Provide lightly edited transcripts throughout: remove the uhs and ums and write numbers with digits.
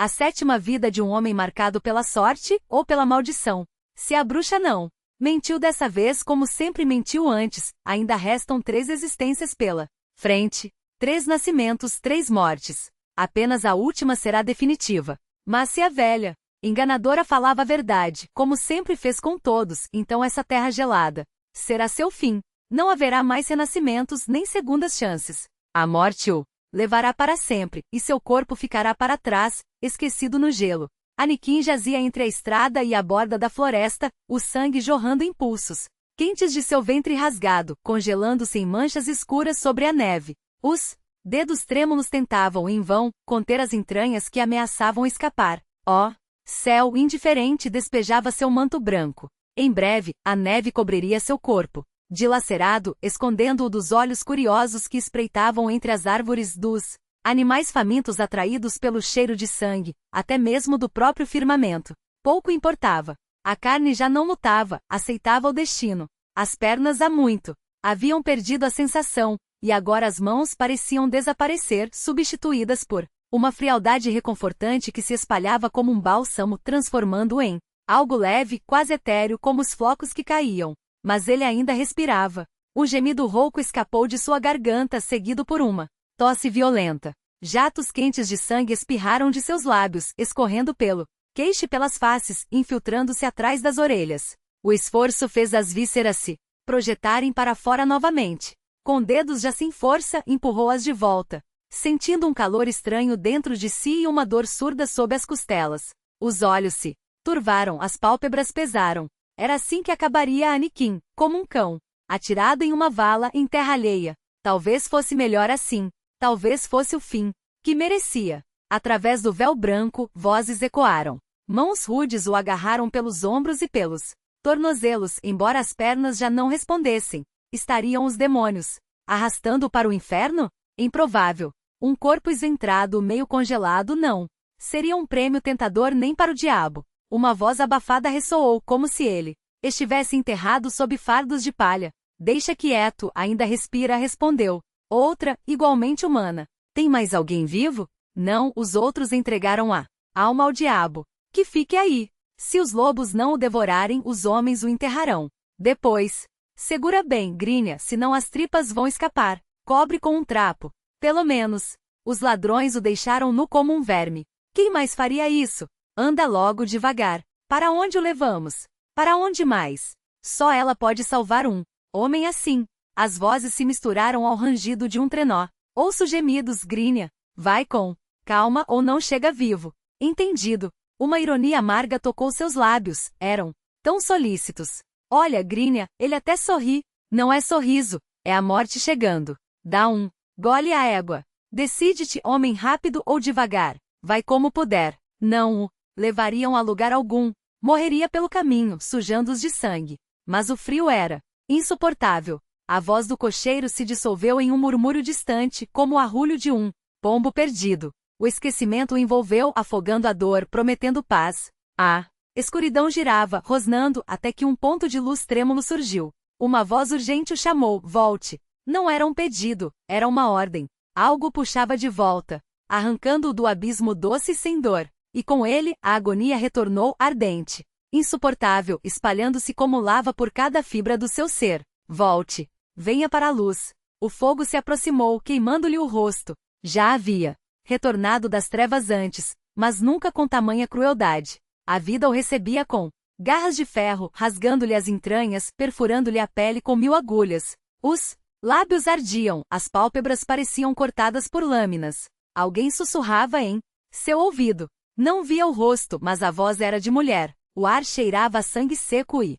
A sétima vida de um homem marcado pela sorte ou pela maldição. Se a bruxa não mentiu dessa vez como sempre mentiu antes, ainda restam 3 existências pela frente. 3 nascimentos, 3 mortes. Apenas a última será definitiva. Mas se a velha enganadora falava a verdade, como sempre fez com todos, então essa terra gelada será seu fim. Não haverá mais renascimentos nem segundas chances. A morte o levará para sempre, e seu corpo ficará para trás, esquecido no gelo. Aniquim jazia entre a estrada e a borda da floresta, o sangue jorrando em pulsos quentes de seu ventre rasgado, congelando-se em manchas escuras sobre a neve. Os dedos trêmulos tentavam, em vão, conter as entranhas que ameaçavam escapar. Ó céu indiferente despejava seu manto branco. Em breve, a neve cobriria seu corpo dilacerado, escondendo-o dos olhos curiosos que espreitavam entre as árvores dos animais famintos atraídos pelo cheiro de sangue, até mesmo do próprio firmamento. Pouco importava. A carne já não lutava, aceitava o destino. As pernas há muito haviam perdido a sensação, e agora as mãos pareciam desaparecer, substituídas por uma frialdade reconfortante que se espalhava como um bálsamo, transformando-o em algo leve, quase etéreo como os flocos que caíam. Mas ele ainda respirava. Um gemido rouco escapou de sua garganta, seguido por uma tosse violenta. Jatos quentes de sangue espirraram de seus lábios, escorrendo pelo queixo e pelas faces, infiltrando-se atrás das orelhas. O esforço fez as vísceras se projetarem para fora novamente. Com dedos já sem força, empurrou-as de volta, sentindo um calor estranho dentro de si e uma dor surda sob as costelas. Os olhos se turvaram, as pálpebras pesaram. Era assim que acabaria Aniquim, como um cão, atirado em uma vala em terra alheia. Talvez fosse melhor assim. Talvez fosse o fim que merecia. Através do véu branco, vozes ecoaram. Mãos rudes o agarraram pelos ombros e pelos tornozelos, embora as pernas já não respondessem. Estariam os demônios arrastando-o para o inferno? Improvável. Um corpo esventrado, meio congelado, não seria um prêmio tentador nem para o diabo. Uma voz abafada ressoou, como se ele estivesse enterrado sob fardos de palha. Deixa quieto, ainda respira, respondeu. Outra, igualmente humana. Tem mais alguém vivo? Não, os outros entregaram a alma ao diabo. Que fique aí. Se os lobos não o devorarem, os homens o enterrarão. Depois. Segura bem, Grínia, senão as tripas vão escapar. Cobre com um trapo. Pelo menos. Os ladrões o deixaram nu como um verme. Quem mais faria isso? Anda logo devagar. Para onde o levamos? Para onde mais? Só ela pode salvar um homem assim. As vozes se misturaram ao rangido de um trenó. Ouço gemidos, Grínia. Vai com calma ou não chega vivo. Entendido. Uma ironia amarga tocou seus lábios. Eram tão solícitos. Olha, Grínia, ele até sorri. Não é sorriso, é a morte chegando. Dá um gole à égua. Decide-te, homem, rápido ou devagar. Vai como puder. Não o levariam a lugar algum. Morreria pelo caminho, sujando-os de sangue. Mas o frio era insuportável. A voz do cocheiro se dissolveu em um murmúrio distante, como o arrulho de um pombo perdido. O esquecimento o envolveu, afogando a dor, prometendo paz. A escuridão girava, rosnando, até que um ponto de luz trêmulo surgiu. Uma voz urgente o chamou, volte. Não era um pedido, era uma ordem. Algo o puxava de volta, arrancando-o do abismo doce e sem dor. E com ele, a agonia retornou, ardente, insuportável, espalhando-se como lava por cada fibra do seu ser. Volte. Venha para a luz. O fogo se aproximou, queimando-lhe o rosto. Já havia retornado das trevas antes, mas nunca com tamanha crueldade. A vida o recebia com garras de ferro, rasgando-lhe as entranhas, perfurando-lhe a pele com 1000 agulhas. Os lábios ardiam, as pálpebras pareciam cortadas por lâminas. Alguém sussurrava em seu ouvido. Não via o rosto, mas a voz era de mulher. O ar cheirava a sangue seco e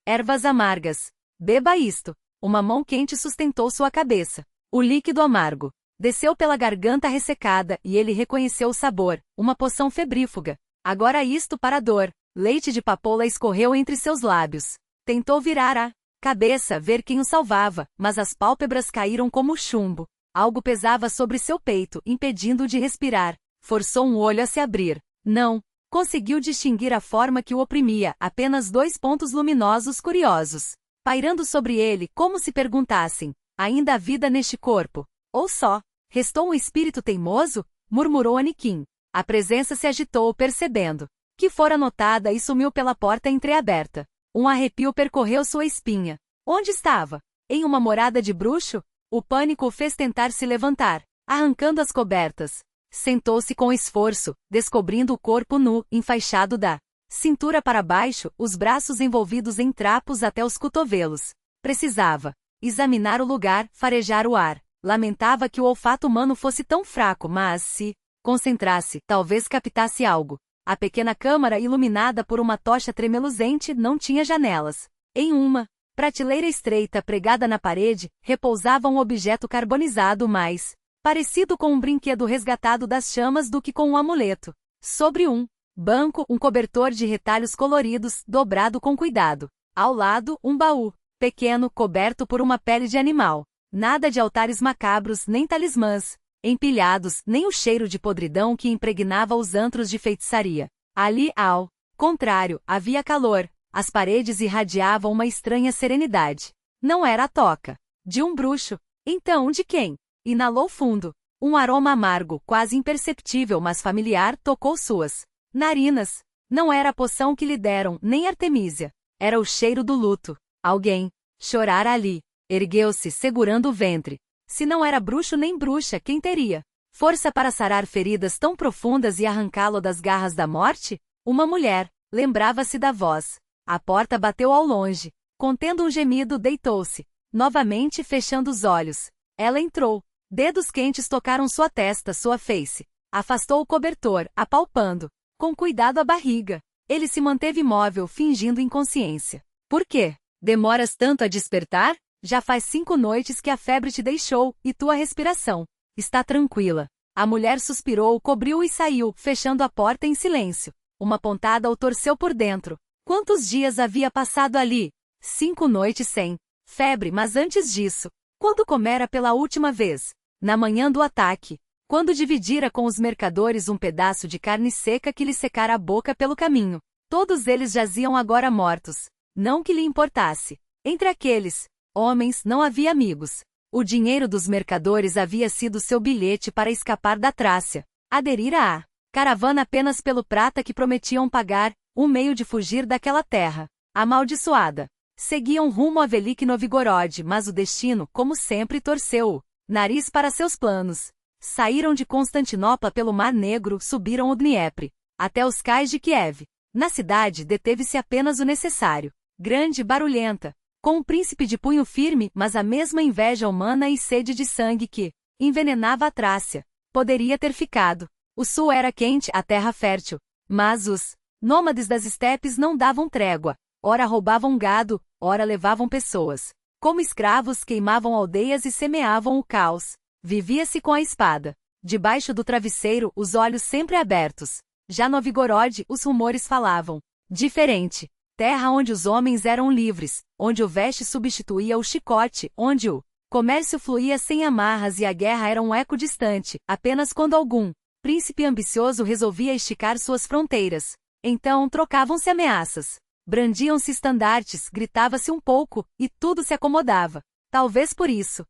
ervas amargas. Beba isto. Uma mão quente sustentou sua cabeça. O líquido amargo desceu pela garganta ressecada e ele reconheceu o sabor, uma poção febrífuga. Agora isto para a dor. Leite de papoula escorreu entre seus lábios. Tentou virar a cabeça, ver quem o salvava, mas as pálpebras caíram como chumbo. Algo pesava sobre seu peito, impedindo-o de respirar. Forçou um olho a se abrir. Não. Conseguiu distinguir a forma que o oprimia, apenas 2 pontos luminosos curiosos, pairando sobre ele, como se perguntassem, ainda há vida neste corpo? Ou só restou um espírito teimoso? Murmurou Aniquim. A presença se agitou percebendo que fora notada e sumiu pela porta entreaberta. Um arrepio percorreu sua espinha. Onde estava? Em uma morada de bruxo? O pânico o fez tentar se levantar, arrancando as cobertas. Sentou-se com esforço, descobrindo o corpo nu, enfaixado da cintura para baixo, os braços envolvidos em trapos até os cotovelos. Precisava examinar o lugar, farejar o ar. Lamentava que o olfato humano fosse tão fraco, mas se concentrasse, talvez captasse algo. A pequena câmara, iluminada por uma tocha tremeluzente, não tinha janelas. Em uma prateleira estreita pregada na parede, repousava um objeto carbonizado mais parecido com um brinquedo resgatado das chamas do que com um amuleto. Sobre um banco, um cobertor de retalhos coloridos, dobrado com cuidado. Ao lado, um baú, pequeno, coberto por uma pele de animal. Nada de altares macabros, nem talismãs empilhados, nem o cheiro de podridão que impregnava os antros de feitiçaria. Ali, ao contrário, havia calor. As paredes irradiavam uma estranha serenidade. Não era a toca de um bruxo. Então, de quem? Inalou fundo. Um aroma amargo, quase imperceptível mas familiar, tocou suas narinas. Não era a poção que lhe deram, nem Artemísia. Era o cheiro do luto. Alguém chorara ali. Ergueu-se, segurando o ventre. Se não era bruxo nem bruxa, quem teria força para sarar feridas tão profundas e arrancá-lo das garras da morte? Uma mulher. Lembrava-se da voz. A porta bateu ao longe. Contendo um gemido, deitou-se. Novamente fechando os olhos. Ela entrou. Dedos quentes tocaram sua testa, sua face. Afastou o cobertor, apalpando com cuidado a barriga. Ele se manteve imóvel, fingindo inconsciência. Por quê? Demoras tanto a despertar? Já faz 5 noites que a febre te deixou, e tua respiração está tranquila. A mulher suspirou, cobriu e saiu, fechando a porta em silêncio. Uma pontada o torceu por dentro. Quantos dias havia passado ali? 5 noites sem febre, mas antes disso, quando comera pela última vez? Na manhã do ataque. Quando dividira com os mercadores um pedaço de carne seca que lhe secara a boca pelo caminho. Todos eles jaziam agora mortos. Não que lhe importasse. Entre aqueles homens não havia amigos. O dinheiro dos mercadores havia sido seu bilhete para escapar da Trácia. Aderir à caravana apenas pelo prata que prometiam pagar, um meio de fugir daquela terra amaldiçoada. Seguiam rumo a Velik Novgorod, mas o destino, como sempre, torceu o nariz para seus planos. Saíram de Constantinopla pelo Mar Negro, subiram o Dniepr, até os cais de Kiev. Na cidade deteve-se apenas o necessário. Grande, barulhenta, com um príncipe de punho firme, mas a mesma inveja humana e sede de sangue que envenenava a Trácia. Poderia ter ficado. O sul era quente, a terra fértil. Mas os nômades das estepes não davam trégua. Ora roubavam gado, ora levavam pessoas. Como escravos, queimavam aldeias e semeavam o caos. Vivia-se com a espada. Debaixo do travesseiro, os olhos sempre abertos. Já no Novgorod, os rumores falavam diferente. Terra onde os homens eram livres, onde o veste substituía o chicote, onde o comércio fluía sem amarras e a guerra era um eco distante, apenas quando algum príncipe ambicioso resolvia esticar suas fronteiras. Então trocavam-se ameaças. Brandiam-se estandartes, gritava-se um pouco, e tudo se acomodava. Talvez por isso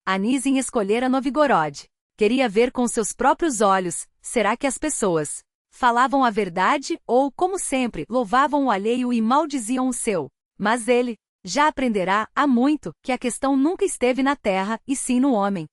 Anizin escolhera Novgorod. Queria ver com seus próprios olhos. Será que as pessoas falavam a verdade, ou, como sempre, louvavam o alheio e maldiziam o seu? Mas ele já aprenderá, há muito, que a questão nunca esteve na terra, e sim no homem.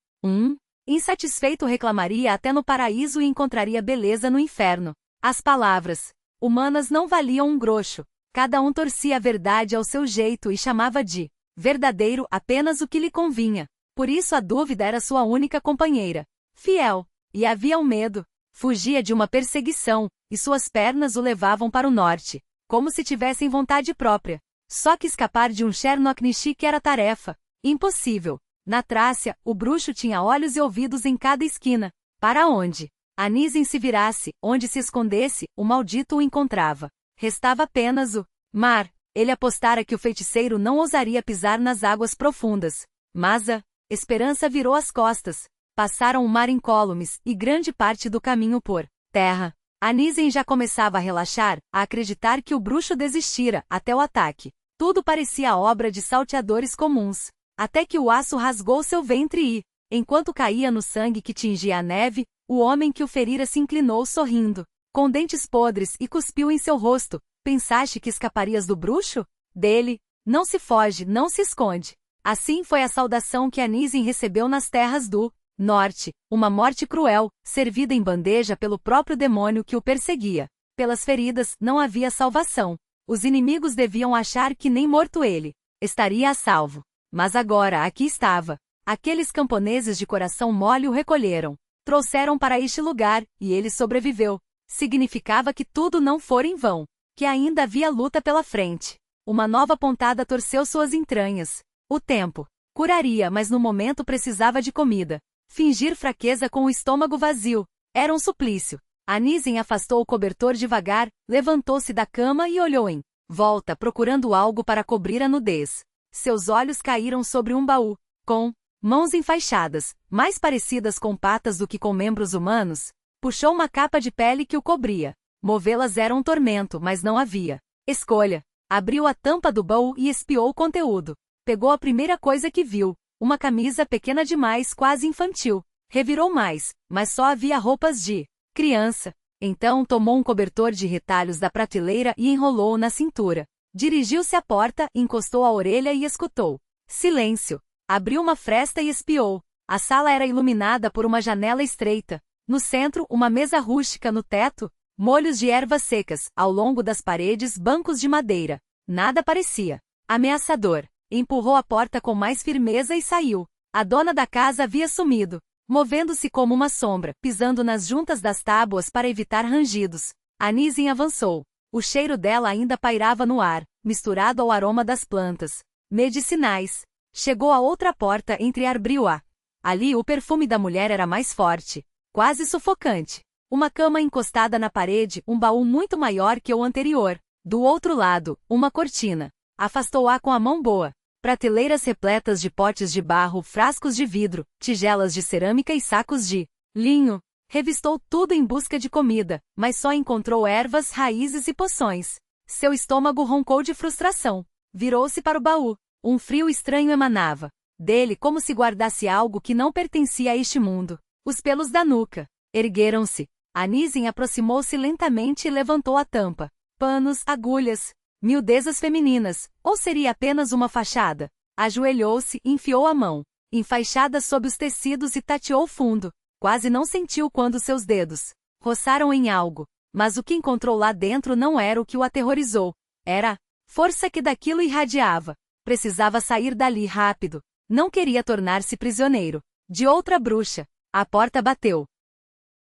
Insatisfeito reclamaria até no paraíso e encontraria beleza no inferno. As palavras humanas não valiam um grocho. Cada um torcia a verdade ao seu jeito e chamava de verdadeiro apenas o que lhe convinha. Por isso a dúvida era sua única companheira. Fiel. E havia um medo. Fugia de uma perseguição, e suas pernas o levavam para o norte, como se tivessem vontade própria. Só que escapar de um Chernoknishik era tarefa impossível. Na Trácia, o bruxo tinha olhos e ouvidos em cada esquina. Para onde Anizin se virasse, onde se escondesse, o maldito o encontrava. Restava apenas o mar. Ele apostara que o feiticeiro não ousaria pisar nas águas profundas. Mas a esperança virou as costas. Passaram o mar incólumes, e grande parte do caminho por terra. Anizin já começava a relaxar, a acreditar que o bruxo desistira, até o ataque. Tudo parecia obra de salteadores comuns. Até que o aço rasgou seu ventre e, enquanto caía no sangue que tingia a neve, O homem que o ferira se inclinou sorrindo, com dentes podres, e cuspiu em seu rosto. Pensaste que escaparias do bruxo? Dele, não se foge, não se esconde. Assim foi a saudação que Anísien recebeu nas terras do norte, uma morte cruel, servida em bandeja pelo próprio demônio que o perseguia. Pelas feridas, não havia salvação. Os inimigos deviam achar que nem morto ele estaria a salvo. Mas agora aqui estava. Aqueles camponeses de coração mole o recolheram. Trouxeram para este lugar, e ele sobreviveu. Significava que tudo não fora em vão. Que ainda havia luta pela frente. Uma nova pontada torceu suas entranhas. O tempo curaria, mas no momento precisava de comida. Fingir fraqueza com o estômago vazio era um suplício. Anísien afastou o cobertor devagar, levantou-se da cama e olhou em volta procurando algo para cobrir a nudez. Seus olhos caíram sobre um baú, com mãos enfaixadas, mais parecidas com patas do que com membros humanos. Puxou uma capa de pele que o cobria. Movê-las era um tormento, mas não havia escolha. Abriu a tampa do baú e espiou o conteúdo. Pegou a primeira coisa que viu, uma camisa pequena demais, quase infantil. Revirou mais, mas só havia roupas de criança. Então tomou um cobertor de retalhos da prateleira e enrolou-o na cintura. Dirigiu-se à porta, encostou a orelha e escutou. Silêncio. Abriu uma fresta e espiou. A sala era iluminada por uma janela estreita. No centro, uma mesa rústica no teto, molhos de ervas secas, ao longo das paredes, bancos de madeira. Nada parecia ameaçador. Empurrou a porta com mais firmeza e saiu. A dona da casa havia sumido, movendo-se como uma sombra, pisando nas juntas das tábuas para evitar rangidos. Anísien avançou. O cheiro dela ainda pairava no ar, misturado ao aroma das plantas medicinais. Chegou a outra porta entre abriu-a. Ali o perfume da mulher era mais forte, quase sufocante. Uma cama encostada na parede, um baú muito maior que o anterior. Do outro lado, uma cortina. Afastou-a com a mão boa. Prateleiras repletas de potes de barro, frascos de vidro, tigelas de cerâmica e sacos de linho. Revistou tudo em busca de comida, mas só encontrou ervas, raízes e poções. Seu estômago roncou de frustração. Virou-se para o baú. Um frio estranho emanava dele, como se guardasse algo que não pertencia a este mundo. Os pelos da nuca ergueram-se. Anísien aproximou-se lentamente e levantou a tampa. Panos, agulhas, miudezas femininas, ou seria apenas uma fachada? Ajoelhou-se, enfiou a mão enfaixada sob os tecidos e tateou fundo. Quase não sentiu quando seus dedos roçaram em algo, mas o que encontrou lá dentro não era o que o aterrorizou. Era a força que daquilo irradiava. Precisava sair dali rápido. Não queria tornar-se prisioneiro de outra bruxa. A porta bateu.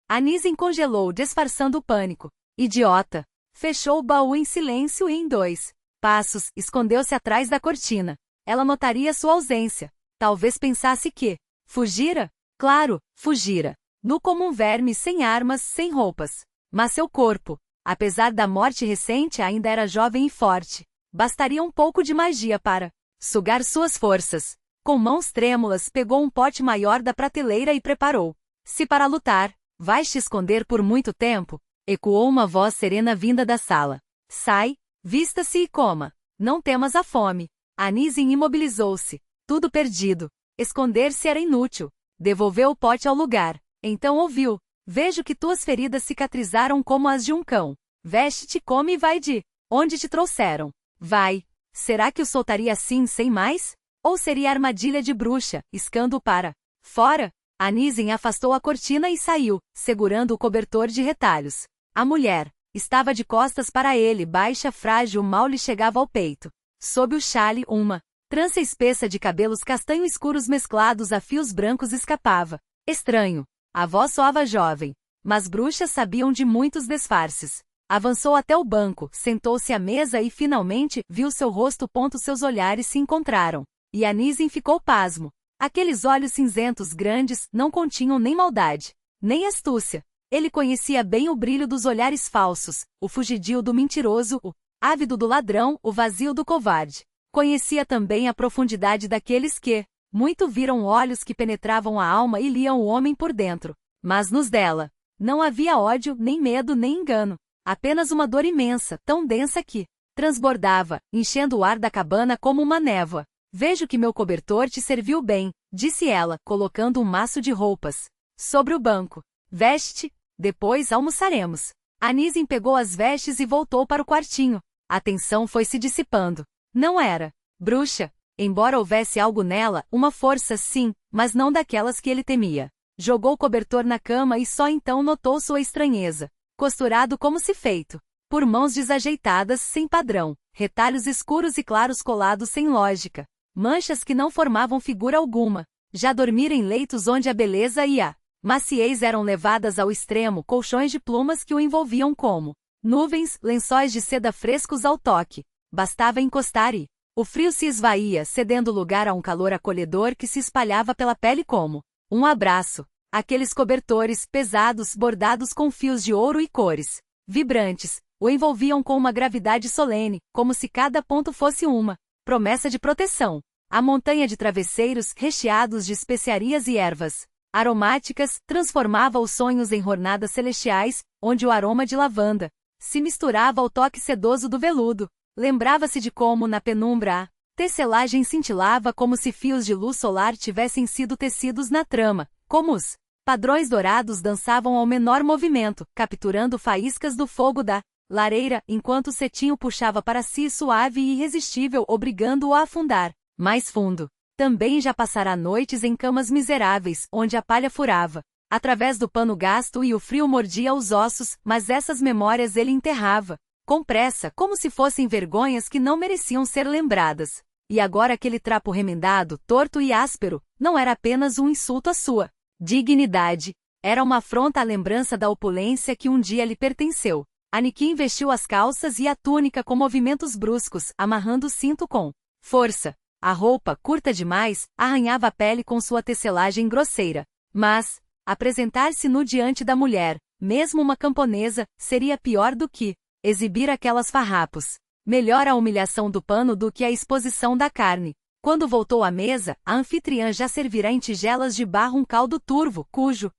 Anísien congelou, disfarçando o pânico. Idiota! Fechou o baú em silêncio e em 2 passos, escondeu-se atrás da cortina. Ela notaria sua ausência. Talvez pensasse que fugira? Claro, fugira. Nu como um verme, sem armas, sem roupas. Mas seu corpo, apesar da morte recente, ainda era jovem e forte. Bastaria um pouco de magia para sugar suas forças. Com mãos trêmulas, pegou um pote maior da prateleira e preparou-se para lutar. Vais te esconder por muito tempo? Ecoou uma voz serena vinda da sala. Sai, vista-se e coma. Não temas a fome. Anísien imobilizou-se. Tudo perdido. Esconder-se era inútil. Devolveu o pote ao lugar. Então ouviu. Vejo que tuas feridas cicatrizaram como as de um cão. Veste-te, come e vai de onde te trouxeram. Vai. Será que o soltaria assim sem mais? Ou seria armadilha de bruxa, iscando-o para fora? Anísien afastou a cortina e saiu, segurando o cobertor de retalhos. A mulher estava de costas para ele, baixa, frágil, mal lhe chegava ao peito. Sob o xale, uma trança espessa de cabelos castanho escuros mesclados a fios brancos escapava. Estranho. A voz soava jovem. Mas bruxas sabiam de muitos disfarces. Avançou até o banco, sentou-se à mesa e finalmente viu seu rosto. Seus olhares se encontraram. E Anísien ficou pasmo. Aqueles olhos cinzentos grandes não continham nem maldade, nem astúcia. Ele conhecia bem o brilho dos olhares falsos, o fugidio do mentiroso, o ávido do ladrão, o vazio do covarde. Conhecia também a profundidade daqueles que muito viram olhos que penetravam a alma e liam o homem por dentro. Mas nos dela não havia ódio, nem medo, nem engano. Apenas uma dor imensa, tão densa que transbordava, enchendo o ar da cabana como uma névoa. Vejo que meu cobertor te serviu bem, disse ela, colocando um maço de roupas sobre o banco. Veste, depois almoçaremos. Anísio pegou as vestes e voltou para o quartinho. A tensão foi se dissipando. Não era bruxa, embora houvesse algo nela, uma força sim, mas não daquelas que ele temia. Jogou o cobertor na cama e só então notou sua estranheza. Costurado como se feito por mãos desajeitadas, sem padrão, retalhos escuros e claros colados sem lógica, manchas que não formavam figura alguma. Já dormira em leitos onde a beleza e a maciez eram levadas ao extremo, colchões de plumas que o envolviam como nuvens, lençóis de seda frescos ao toque. Bastava encostar e o frio se esvaía, cedendo lugar a um calor acolhedor que se espalhava pela pele como um abraço. Aqueles cobertores, pesados, bordados com fios de ouro e cores vibrantes, o envolviam com uma gravidade solene, como se cada ponto fosse uma promessa de proteção. A montanha de travesseiros, recheados de especiarias e ervas aromáticas, transformava os sonhos em jornadas celestiais, onde o aroma de lavanda se misturava ao toque sedoso do veludo. Lembrava-se de como, na penumbra, a tecelagem cintilava como se fios de luz solar tivessem sido tecidos na trama, como os padrões dourados dançavam ao menor movimento, capturando faíscas do fogo da lareira, enquanto o cetim puxava para si suave e irresistível, obrigando-o a afundar mais fundo. Também já passara noites em camas miseráveis, onde a palha furava através do pano gasto e o frio mordia os ossos, mas essas memórias ele enterrava com pressa, como se fossem vergonhas que não mereciam ser lembradas. E agora aquele trapo remendado, torto e áspero, não era apenas um insulto à sua dignidade, era uma afronta à lembrança da opulência que um dia lhe pertenceu. Aniquim vestiu as calças e a túnica com movimentos bruscos, amarrando o cinto com força. A roupa, curta demais, arranhava a pele com sua tecelagem grosseira. Mas apresentar-se nu diante da mulher, mesmo uma camponesa, seria pior do que exibir aquelas farrapos. Melhor a humilhação do pano do que a exposição da carne. Quando voltou à mesa, a anfitriã já servirá em tigelas de barro um caldo turvo, cujo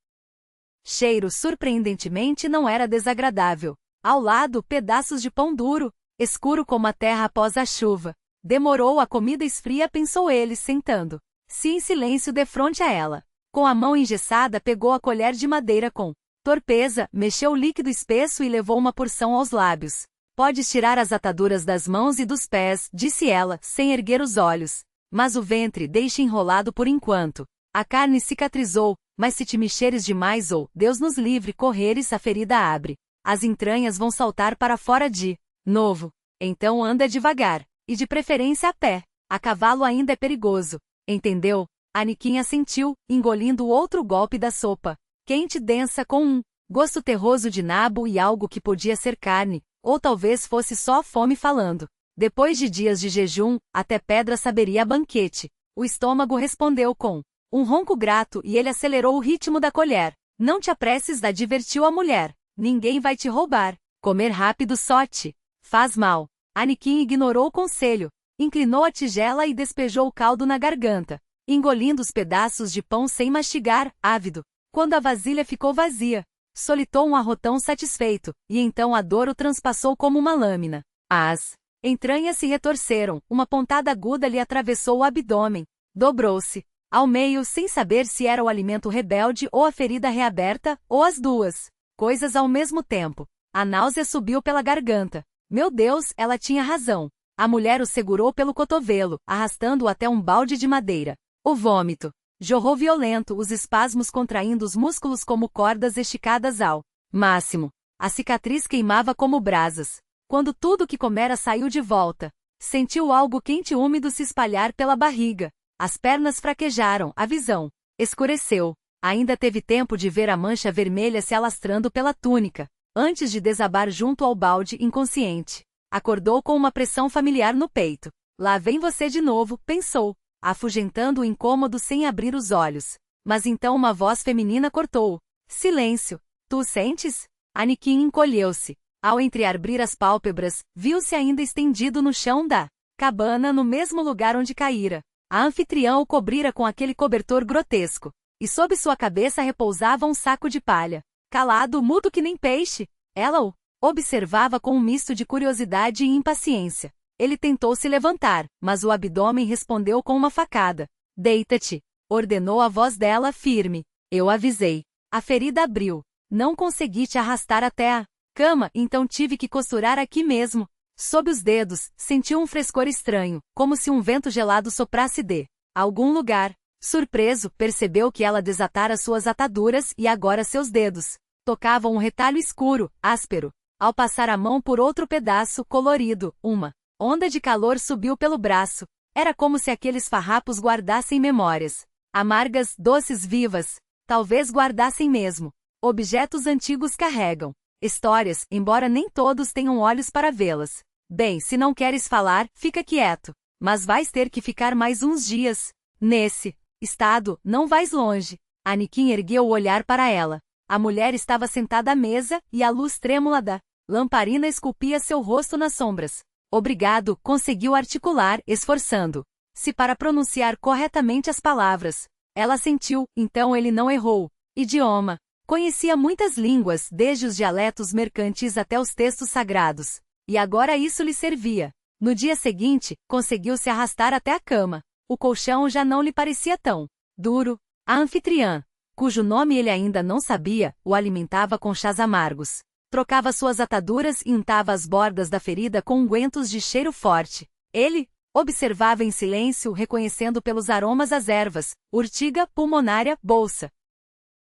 cheiro surpreendentemente não era desagradável. Ao lado, pedaços de pão duro, escuro como a terra após a chuva. Demorou, a comida esfria, pensou ele, sentando-se em silêncio defronte a ela. Com a mão engessada, pegou a colher de madeira com torpeza, mexeu o líquido espesso e levou uma porção aos lábios. Podes tirar as ataduras das mãos e dos pés, disse ela, sem erguer os olhos. Mas o ventre deixe enrolado por enquanto. A carne cicatrizou, mas se te mexeres demais ou, Deus nos livre, correres, a ferida abre. As entranhas vão saltar para fora de novo. Então anda devagar. E de preferência a pé. A cavalo ainda é perigoso. Entendeu? Aniquim assentiu, engolindo o outro golpe da sopa. Quente, densa, com um gosto terroso de nabo e algo que podia ser carne, ou talvez fosse só fome falando. Depois de dias de jejum, até pedra saberia a banquete. O estômago respondeu com um ronco grato e ele acelerou o ritmo da colher. Não te apresses, advertiu a mulher. Ninguém vai te roubar. Comer rápido só te faz mal. Aniquim ignorou o conselho, inclinou a tigela e despejou o caldo na garganta, engolindo os pedaços de pão sem mastigar, ávido. Quando a vasilha ficou vazia, solitou um arrotão satisfeito, e então a dor o transpassou como uma lâmina. As entranhas se retorceram, uma pontada aguda lhe atravessou o abdômen, dobrou-se ao meio sem saber se era o alimento rebelde ou a ferida reaberta, ou as duas coisas ao mesmo tempo. A náusea subiu pela garganta. Meu Deus, ela tinha razão. A mulher o segurou pelo cotovelo, arrastando-o até um balde de madeira. O vômito jorrou violento, os espasmos contraindo os músculos como cordas esticadas ao máximo. A cicatriz queimava como brasas. Quando tudo que comera saiu de volta, sentiu algo quente e úmido se espalhar pela barriga. As pernas fraquejaram, a visão escureceu. Ainda teve tempo de ver a mancha vermelha se alastrando pela túnica, antes de desabar junto ao balde, inconsciente. Acordou com uma pressão familiar no peito. Lá vem você de novo, pensou, afugentando o incômodo sem abrir os olhos. Mas então uma voz feminina cortou-o. Silêncio. Tu sentes? Aniquim encolheu-se. Ao entreabrir as pálpebras, viu-se ainda estendido no chão da cabana, no mesmo lugar onde caíra. A anfitriã o cobrira com aquele cobertor grotesco, e sob sua cabeça repousava um saco de palha. Calado, mudo que nem peixe, ela o observava com um misto de curiosidade e impaciência. Ele tentou se levantar, mas o abdômen respondeu com uma facada. Deita-te, ordenou a voz dela firme. Eu avisei. A ferida abriu. Não consegui te arrastar até a cama, então tive que costurar aqui mesmo. Sob os dedos, sentiu um frescor estranho, como se um vento gelado soprasse de algum lugar. Surpreso, percebeu que ela desatara suas ataduras e agora seus dedos tocavam um retalho escuro, áspero. Ao passar a mão por outro pedaço colorido, uma onda de calor subiu pelo braço. Era como se aqueles farrapos guardassem memórias. Amargas, doces, vivas. Talvez guardassem mesmo. Objetos antigos carregam histórias, embora nem todos tenham olhos para vê-las. Bem, se não queres falar, fica quieto. Mas vais ter que ficar mais uns dias. Nesse estado, não vais longe. Anakin ergueu o olhar para ela. A mulher estava sentada à mesa, e a luz trêmula da lamparina esculpia seu rosto nas sombras. Obrigado, conseguiu articular, esforçando-se para pronunciar corretamente as palavras. Ela sentiu, então ele não errou. Idioma. Conhecia muitas línguas, desde os dialetos mercantis até os textos sagrados. E agora isso lhe servia. No dia seguinte, conseguiu se arrastar até a cama. O colchão já não lhe parecia tão duro. A anfitriã, cujo nome ele ainda não sabia, o alimentava com chás amargos. Trocava suas ataduras e untava as bordas da ferida com ungüentos de cheiro forte. Ele observava em silêncio, reconhecendo pelos aromas as ervas, urtiga, pulmonária, bolsa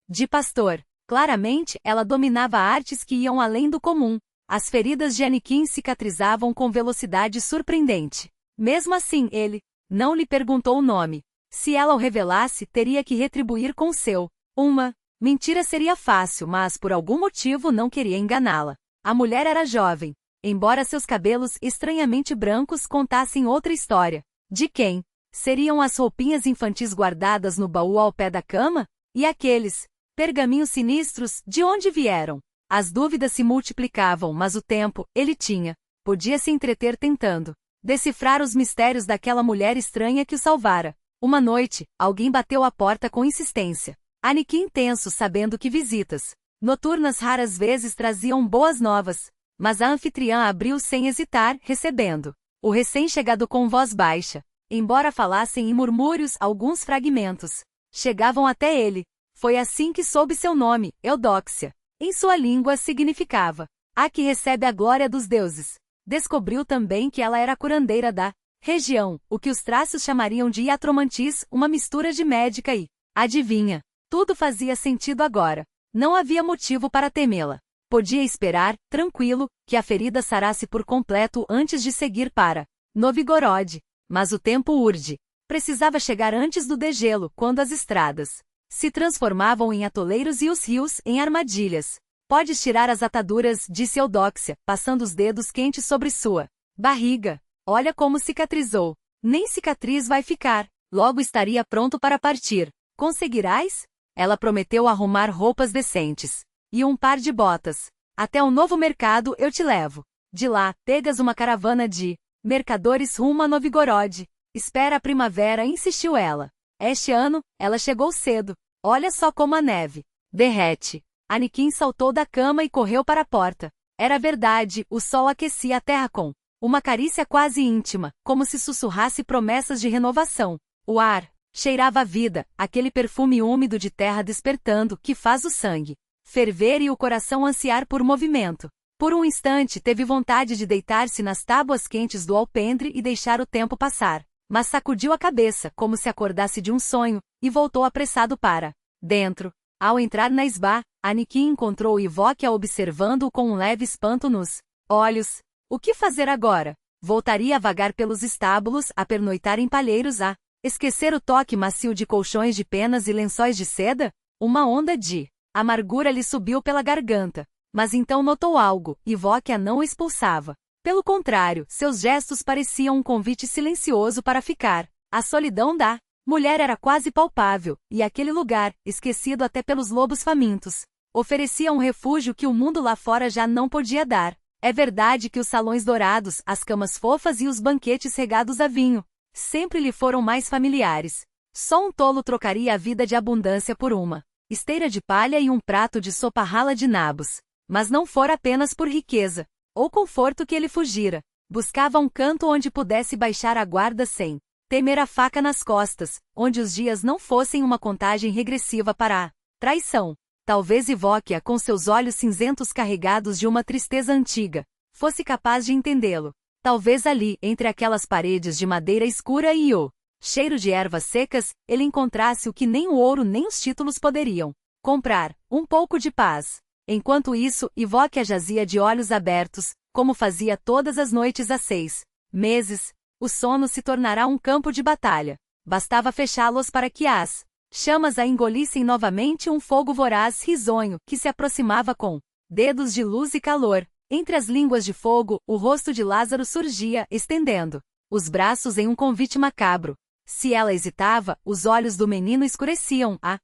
de pastor. Claramente, ela dominava artes que iam além do comum. As feridas de Anakin cicatrizavam com velocidade surpreendente. Mesmo assim, ele não lhe perguntou o nome. Se ela o revelasse, teria que retribuir com seu. Uma mentira seria fácil, mas por algum motivo não queria enganá-la. A mulher era jovem, embora seus cabelos estranhamente brancos contassem outra história. De quem? Seriam as roupinhas infantis guardadas no baú ao pé da cama? E aqueles pergaminhos sinistros, de onde vieram? As dúvidas se multiplicavam, mas o tempo, ele tinha. Podia se entreter tentando decifrar os mistérios daquela mulher estranha que o salvara. Uma noite, alguém bateu à porta com insistência. Anakin tenso, sabendo que visitas noturnas raras vezes traziam boas novas. Mas a anfitriã abriu sem hesitar, recebendo o recém-chegado com voz baixa. Embora falassem em murmúrios, alguns fragmentos chegavam até ele. Foi assim que soube seu nome, Eudóxia. Em sua língua significava a que recebe a glória dos deuses. Descobriu também que ela era a curandeira da região, o que os traços chamariam de iatromantis, uma mistura de médica e adivinha. Tudo fazia sentido agora. Não havia motivo para temê-la. Podia esperar, tranquilo, que a ferida sarasse por completo antes de seguir para Novigorod. Mas o tempo urge. Precisava chegar antes do degelo, quando as estradas se transformavam em atoleiros e os rios em armadilhas. Podes tirar as ataduras, disse Eudóxia, passando os dedos quentes sobre sua barriga. Olha como cicatrizou. Nem cicatriz vai ficar. Logo estaria pronto para partir. Conseguirás? Ela prometeu arrumar roupas decentes. E um par de botas. Até o novo mercado eu te levo. De lá, pegas uma caravana de mercadores rumo a Novigorod. Espera a primavera, insistiu ela. Este ano, ela chegou cedo. Olha só como a neve derrete. Anakin saltou da cama e correu para a porta. Era verdade, o sol aquecia a terra com uma carícia quase íntima, como se sussurrasse promessas de renovação. O ar cheirava a vida, aquele perfume úmido de terra despertando, que faz o sangue ferver e o coração ansiar por movimento. Por um instante teve vontade de deitar-se nas tábuas quentes do alpendre e deixar o tempo passar. Mas sacudiu a cabeça, como se acordasse de um sonho, e voltou apressado para dentro. Ao entrar na esbá, Anakin encontrou Ivóquia observando-o com um leve espanto nos olhos. O que fazer agora? Voltaria a vagar pelos estábulos, a pernoitar em palheiros, a esquecer o toque macio de colchões de penas e lençóis de seda? Uma onda de amargura lhe subiu pela garganta. Mas então notou algo, Ivóquia não o expulsava. Pelo contrário, seus gestos pareciam um convite silencioso para ficar. A solidão da mulher era quase palpável, e aquele lugar, esquecido até pelos lobos famintos, oferecia um refúgio que o mundo lá fora já não podia dar. É verdade que os salões dourados, as camas fofas e os banquetes regados a vinho sempre lhe foram mais familiares. Só um tolo trocaria a vida de abundância por uma esteira de palha e um prato de sopa rala de nabos. Mas não fora apenas por riqueza ou conforto que ele fugira. Buscava um canto onde pudesse baixar a guarda sem temer a faca nas costas, onde os dias não fossem uma contagem regressiva para a traição. Talvez Ivóquia, com seus olhos cinzentos carregados de uma tristeza antiga, fosse capaz de entendê-lo. Talvez ali, entre aquelas paredes de madeira escura e o cheiro de ervas secas, ele encontrasse o que nem o ouro nem os títulos poderiam comprar, um pouco de paz. Enquanto isso, Ivóquia jazia de olhos abertos, como fazia todas as noites há 6 meses. O sono se tornará um campo de batalha. Bastava fechá-los para que as chamas a engolissem novamente um fogo voraz risonho que se aproximava com dedos de luz e calor. Entre as línguas de fogo, o rosto de Lázaro surgia, estendendo os braços em um convite macabro. Se ela hesitava, os olhos do menino escureciam, a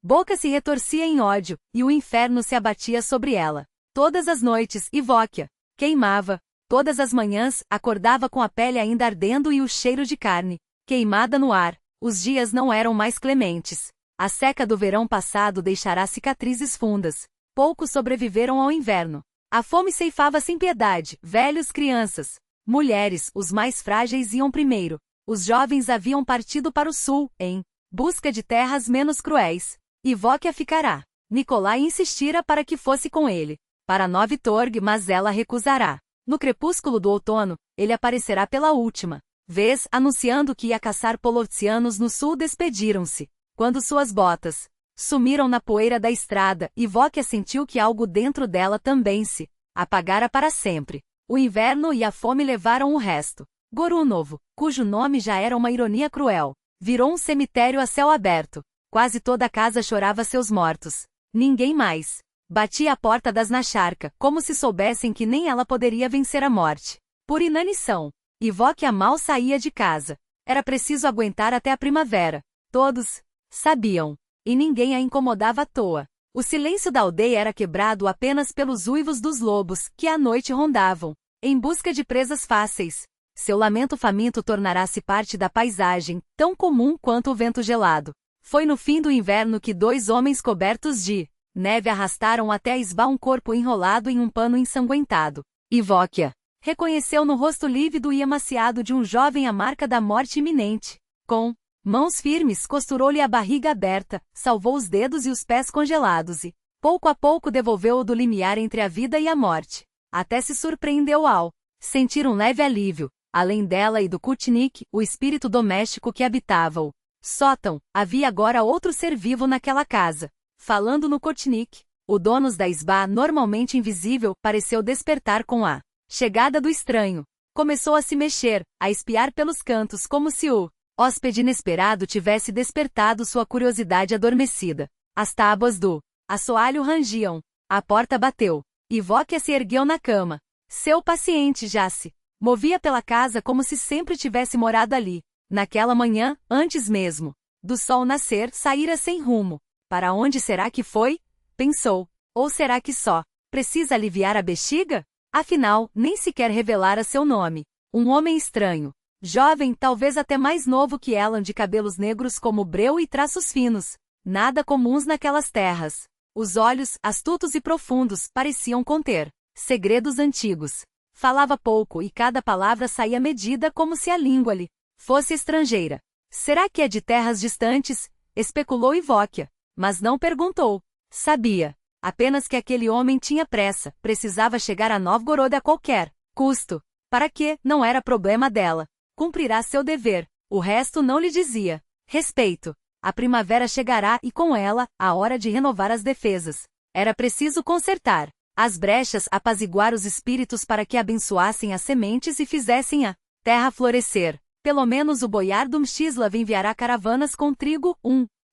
boca se retorcia em ódio, e o inferno se abatia sobre ela. Todas as noites, Ivóquia queimava. Todas as manhãs, acordava com a pele ainda ardendo e o cheiro de carne queimada no ar. Os dias não eram mais clementes. A seca do verão passado deixará cicatrizes fundas. Poucos sobreviveram ao inverno. A fome ceifava sem piedade, velhos, crianças, mulheres, os mais frágeis iam primeiro. Os jovens haviam partido para o sul, em busca de terras menos cruéis. Ivóquia ficará. Nicolai insistira para que fosse com ele para Novitorg, mas ela recusará. No crepúsculo do outono, ele aparecerá pela última vez, anunciando que ia caçar polotzianos no sul. Despediram-se. Quando suas botas sumiram na poeira da estrada, Ivóquia sentiu que algo dentro dela também se apagara para sempre. O inverno e a fome levaram o resto. Gorunovo, cujo nome já era uma ironia cruel, virou um cemitério a céu aberto. Quase toda a casa chorava seus mortos. Ninguém mais batia a porta das Nacharka, como se soubessem que nem ela poderia vencer a morte. Por inanição, Ivóquia mal saía de casa. Era preciso aguentar até a primavera. Todos sabiam. E ninguém a incomodava à toa. O silêncio da aldeia era quebrado apenas pelos uivos dos lobos, que à noite rondavam, em busca de presas fáceis. Seu lamento faminto tornará-se parte da paisagem, tão comum quanto o vento gelado. Foi no fim do inverno que 2 homens cobertos de neve arrastaram até a Isba um corpo enrolado em um pano ensanguentado. Ivóquia reconheceu no rosto lívido e emaciado de um jovem a marca da morte iminente. Com mãos firmes, costurou-lhe a barriga aberta, salvou os dedos e os pés congelados e, pouco a pouco, devolveu-o do limiar entre a vida e a morte. Até se surpreendeu ao sentir um leve alívio. Além dela e do Kutnik, o espírito doméstico que habitava o sótão, havia agora outro ser vivo naquela casa. Falando no Kutnik, o dono da Isba, normalmente invisível, pareceu despertar com a chegada do estranho. Começou a se mexer, a espiar pelos cantos como se o hóspede inesperado tivesse despertado sua curiosidade adormecida. As tábuas do assoalho rangiam. A porta bateu. Ivóquia se ergueu na cama. Seu paciente já se movia pela casa como se sempre tivesse morado ali. Naquela manhã, antes mesmo do sol nascer, saíra sem rumo. Para onde será que foi? Pensou. Ou será que só precisa aliviar a bexiga? Afinal, nem sequer revelara seu nome. Um homem estranho. Jovem, talvez até mais novo que ela, de cabelos negros como breu e traços finos. Nada comuns naquelas terras. Os olhos, astutos e profundos, pareciam conter segredos antigos. Falava pouco e cada palavra saía medida como se a língua lhe fosse estrangeira. Será que é de terras distantes? Especulou Ivóquia, mas não perguntou. Sabia apenas que aquele homem tinha pressa, precisava chegar a Novgorod a qualquer custo. Para quê? Não era problema dela. Cumprirá seu dever. O resto não lhe dizia respeito. A primavera chegará e com ela, a hora de renovar as defesas. Era preciso consertar as brechas, apaziguar os espíritos para que abençoassem as sementes e fizessem a terra florescer. Pelo menos o boiar do Mstislav enviará caravanas com trigo,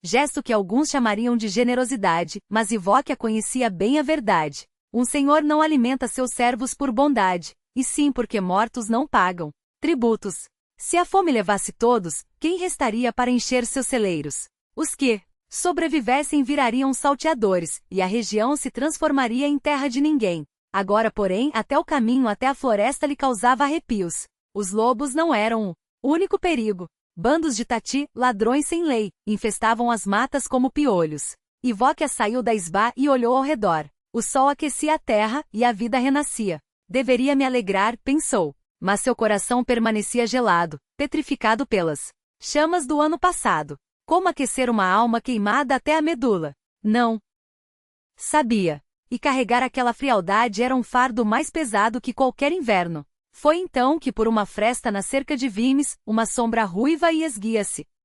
gesto que alguns chamariam de generosidade, mas Ivóquia conhecia bem a verdade. Um senhor não alimenta seus servos por bondade, e sim porque mortos não pagam tributos. Se a fome levasse todos, quem restaria para encher seus celeiros? Os que sobrevivessem virariam salteadores, e a região se transformaria em terra de ninguém. Agora, porém, até o caminho até a floresta lhe causava arrepios. Os lobos não eram o único perigo. Bandos de tati, ladrões sem lei, infestavam as matas como piolhos. Ivóquia saiu da Isba e olhou ao redor. O sol aquecia a terra, e a vida renascia. Deveria me alegrar, pensou. Mas seu coração permanecia gelado, petrificado pelas chamas do ano passado. Como aquecer uma alma queimada até a medula? Não. Sabia. E carregar aquela frialdade era um fardo mais pesado que qualquer inverno. Foi então que por uma fresta na cerca de Vimes, uma sombra ruiva e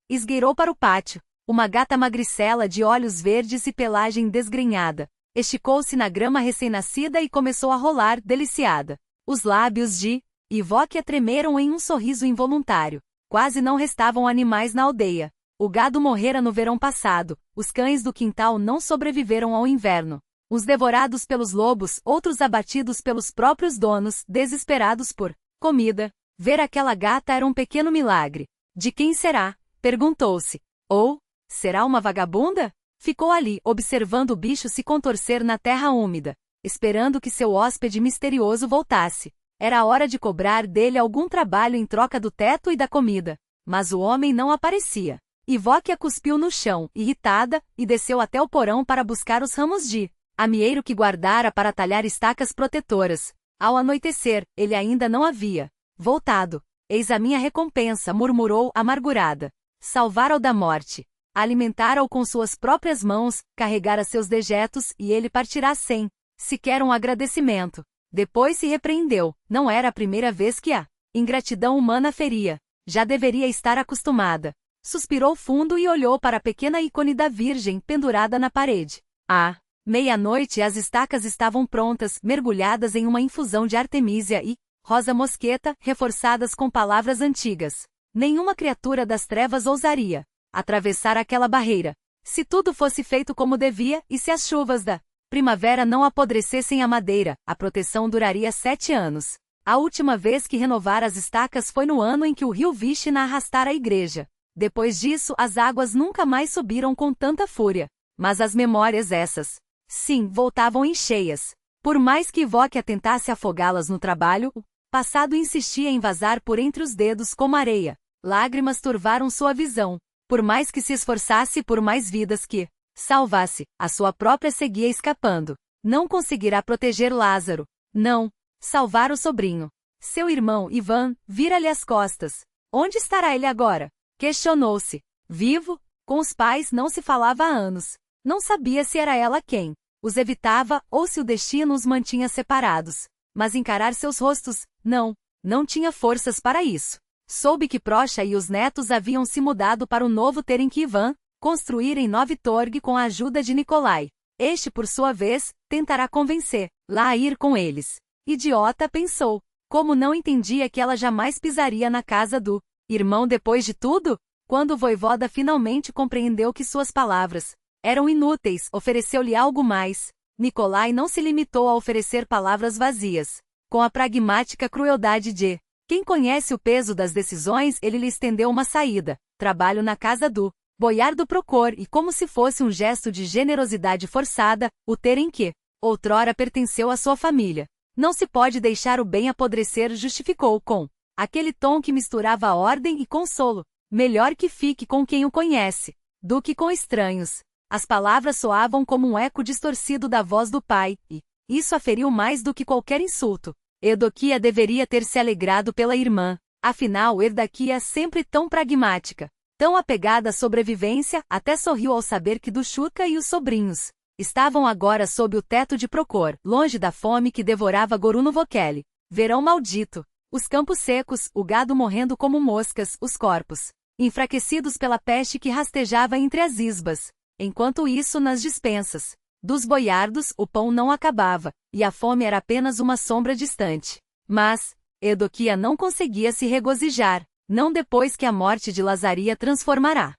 esgueirou para o pátio. Uma gata magricela de olhos verdes e pelagem desgrenhada. Esticou-se na grama recém-nascida e começou a rolar, deliciada. Os lábios de Ivóquia tremeram em um sorriso involuntário. Quase não restavam animais na aldeia. O gado morrera no verão passado, os cães do quintal não sobreviveram ao inverno. Uns devorados pelos lobos, outros abatidos pelos próprios donos, desesperados por comida. Ver aquela gata era um pequeno milagre. De quem será? Perguntou-se. Ou, será uma vagabunda? Ficou ali, observando o bicho se contorcer na terra úmida, esperando que seu hóspede misterioso voltasse. Era hora de cobrar dele algum trabalho em troca do teto e da comida. Mas o homem não aparecia. Ivóquia cuspiu no chão, irritada, e desceu até o porão para buscar os ramos de amieiro que guardara para talhar estacas protetoras. Ao anoitecer, ele ainda não havia voltado. Eis a minha recompensa, murmurou, amargurada. Salvara-o da morte. Alimentara-o com suas próprias mãos, carregara seus dejetos, e ele partirá sem sequer um agradecimento. Depois se repreendeu, não era a primeira vez que a ingratidão humana feria. Já deveria estar acostumada. Suspirou fundo e olhou para a pequena ícone da Virgem pendurada na parede. À meia-noite as estacas estavam prontas, mergulhadas em uma infusão de artemísia e rosa mosqueta, reforçadas com palavras antigas. Nenhuma criatura das trevas ousaria atravessar aquela barreira. Se tudo fosse feito como devia, e se as chuvas da primavera não apodrecessem a madeira, a proteção duraria 7 anos. A última vez que renovara as estacas foi no ano em que o rio Vishna arrastara a igreja. Depois disso, as águas nunca mais subiram com tanta fúria. Mas as memórias essas, sim, voltavam em cheias. Por mais que Ivóquia tentasse afogá-las no trabalho, o passado insistia em vazar por entre os dedos como areia. Lágrimas turvaram sua visão. Por mais que se esforçasse por mais vidas que salvasse, a sua própria seguia escapando. Não conseguirá proteger Lázaro. Não. Salvar o sobrinho. Seu irmão, Ivan, vira-lhe as costas. Onde estará ele agora? Questionou-se. Vivo? Com os pais não se falava há anos. Não sabia se era ela quem os evitava ou se o destino os mantinha separados. Mas encarar seus rostos, não tinha forças para isso. Soube que Procha e os netos haviam se mudado para o novo ter em que Ivan construir em Novitorg com a ajuda de Nikolai. Este, por sua vez, tentará convencer-la a ir com eles. Idiota, pensou. Como não entendia que ela jamais pisaria na casa do irmão depois de tudo? Quando o voivoda finalmente compreendeu que suas palavras eram inúteis, ofereceu-lhe algo mais. Nikolai não se limitou a oferecer palavras vazias. Com a pragmática crueldade de quem conhece o peso das decisões, ele lhe estendeu uma saída. Trabalho na casa do boiardo Procor e, como se fosse um gesto de generosidade forçada, o ter em que outrora pertenceu à sua família. Não se pode deixar o bem apodrecer, justificou com aquele tom que misturava ordem e consolo. Melhor que fique com quem o conhece do que com estranhos. As palavras soavam como um eco distorcido da voz do pai, e isso a feriu mais do que qualquer insulto. Eudoquia deveria ter se alegrado pela irmã. Afinal, Eudoquia, sempre tão pragmática, tão apegada à sobrevivência, até sorriu ao saber que Duchuca e os sobrinhos estavam agora sob o teto de Procor, longe da fome que devorava Goruno Vokeli. Verão maldito. Os campos secos, o gado morrendo como moscas, os corpos enfraquecidos pela peste que rastejava entre as isbas. Enquanto isso, nas despensas dos boiardos, o pão não acabava, e a fome era apenas uma sombra distante. Mas Eudoquia não conseguia se regozijar, não depois que a morte de Lazaria transformará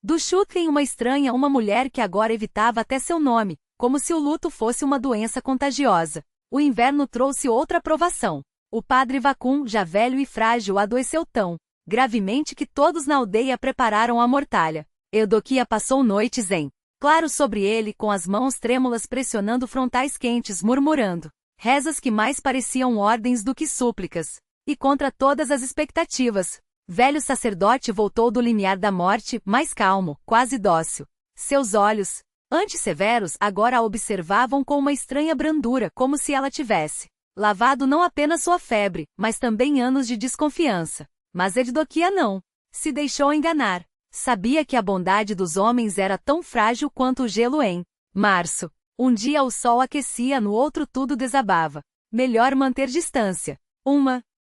Duchuca em uma estranha, uma mulher que agora evitava até seu nome, como se o luto fosse uma doença contagiosa. O inverno trouxe outra provação. O padre Vacum, já velho e frágil, adoeceu tão gravemente que todos na aldeia prepararam a mortalha. Eudoquia passou noites em claro sobre ele, com as mãos trêmulas pressionando frontais quentes, murmurando rezas que mais pareciam ordens do que súplicas. E contra todas as expectativas, velho sacerdote voltou do limiar da morte, mais calmo, quase dócil. Seus olhos, antes severos, agora a observavam com uma estranha brandura, como se ela tivesse lavado não apenas sua febre, mas também anos de desconfiança. Mas Eudoquia não se deixou enganar. Sabia que a bondade dos homens era tão frágil quanto o gelo em março. Um dia o sol aquecia, no outro tudo desabava. Melhor manter distância.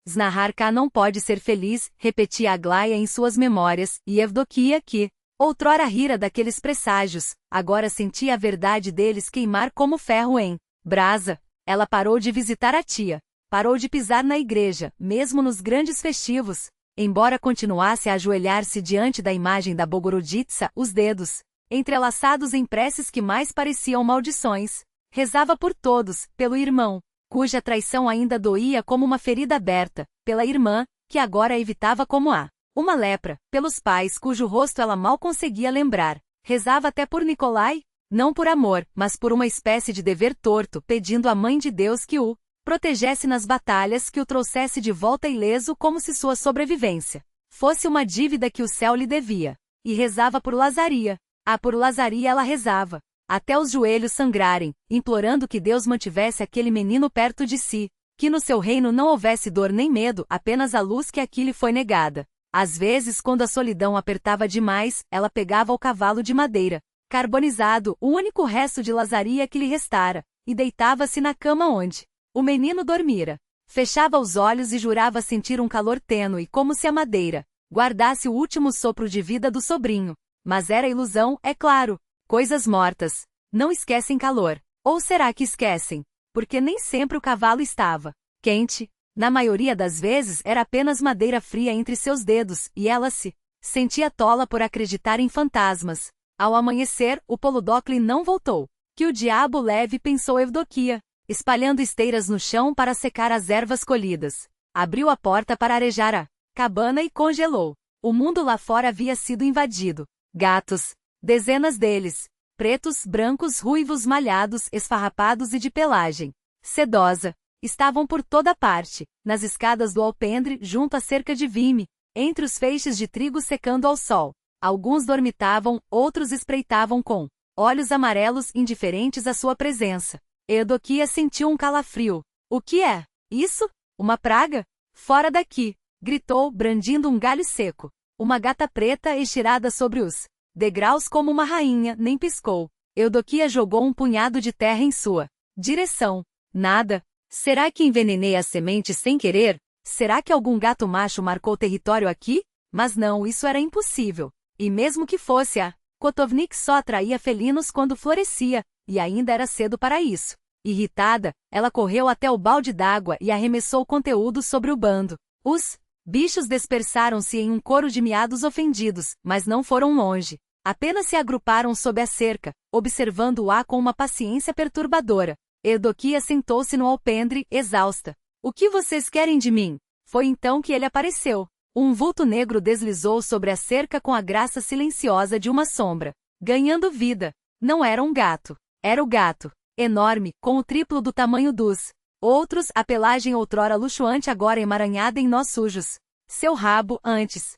Snarrarka não pode ser feliz, repetia Aglaia em suas memórias, e Evdokia que, outrora rira daqueles presságios, agora sentia a verdade deles queimar como ferro em brasa. Ela parou de visitar a tia. Parou de pisar na igreja, mesmo nos grandes festivos. Embora continuasse a ajoelhar-se diante da imagem da Bogoroditsa, os dedos, entrelaçados em preces que mais pareciam maldições, rezava por todos, pelo irmão, cuja traição ainda doía como uma ferida aberta, pela irmã, que agora a evitava como uma lepra, pelos pais cujo rosto ela mal conseguia lembrar. Rezava até por Nikolai, não por amor, mas por uma espécie de dever torto, pedindo à Mãe de Deus que o protegesse nas batalhas, que o trouxesse de volta ileso, como se sua sobrevivência fosse uma dívida que o céu lhe devia. E rezava por Lazaria. Por Lazaria ela rezava, até os joelhos sangrarem, implorando que Deus mantivesse aquele menino perto de si, que no seu reino não houvesse dor nem medo, apenas a luz que aqui lhe foi negada. Às vezes, quando a solidão apertava demais, ela pegava o cavalo de madeira, carbonizado, o único resto de Lazaria que lhe restara, e deitava-se na cama onde o menino dormira. Fechava os olhos e jurava sentir um calor tênue, como se a madeira guardasse o último sopro de vida do sobrinho. Mas era ilusão, é claro. Coisas mortas não esquecem calor. Ou será que esquecem? Porque nem sempre o cavalo estava quente. Na maioria das vezes era apenas madeira fria entre seus dedos, e ela se sentia tola por acreditar em fantasmas. Ao amanhecer, o Poludócle não voltou. Que o diabo leve, pensou Evdokia, espalhando esteiras no chão para secar as ervas colhidas. Abriu a porta para arejar a cabana e congelou. O mundo lá fora havia sido invadido. Gatos, dezenas deles, pretos, brancos, ruivos, malhados, esfarrapados e de pelagem sedosa, estavam por toda parte, nas escadas do alpendre, junto à cerca de vime, entre os feixes de trigo secando ao sol. Alguns dormitavam, outros espreitavam com olhos amarelos indiferentes à sua presença. Eudokia sentiu um calafrio. O que é isso? Uma praga? Fora daqui! Gritou, brandindo um galho seco. Uma gata preta estirada sobre os degraus como uma rainha, nem piscou. Eudokia jogou um punhado de terra em sua direção. Nada. Será que envenenei as sementes sem querer? Será que algum gato macho marcou território aqui? Mas não, isso era impossível. E mesmo que fosse, a Kotovnik só atraía felinos quando florescia, e ainda era cedo para isso. Irritada, ela correu até o balde d'água e arremessou o conteúdo sobre o bando. Os bichos dispersaram-se em um coro de miados ofendidos, mas não foram longe. Apenas se agruparam sob a cerca, observando-a com uma paciência perturbadora. Eudokia sentou-se no alpendre, exausta. O que vocês querem de mim? Foi então que ele apareceu. Um vulto negro deslizou sobre a cerca com a graça silenciosa de uma sombra, ganhando vida. Não era um gato. Era o gato. Enorme, com o triplo do tamanho dos outros, a pelagem outrora luxuante agora emaranhada em nós sujos. Seu rabo, antes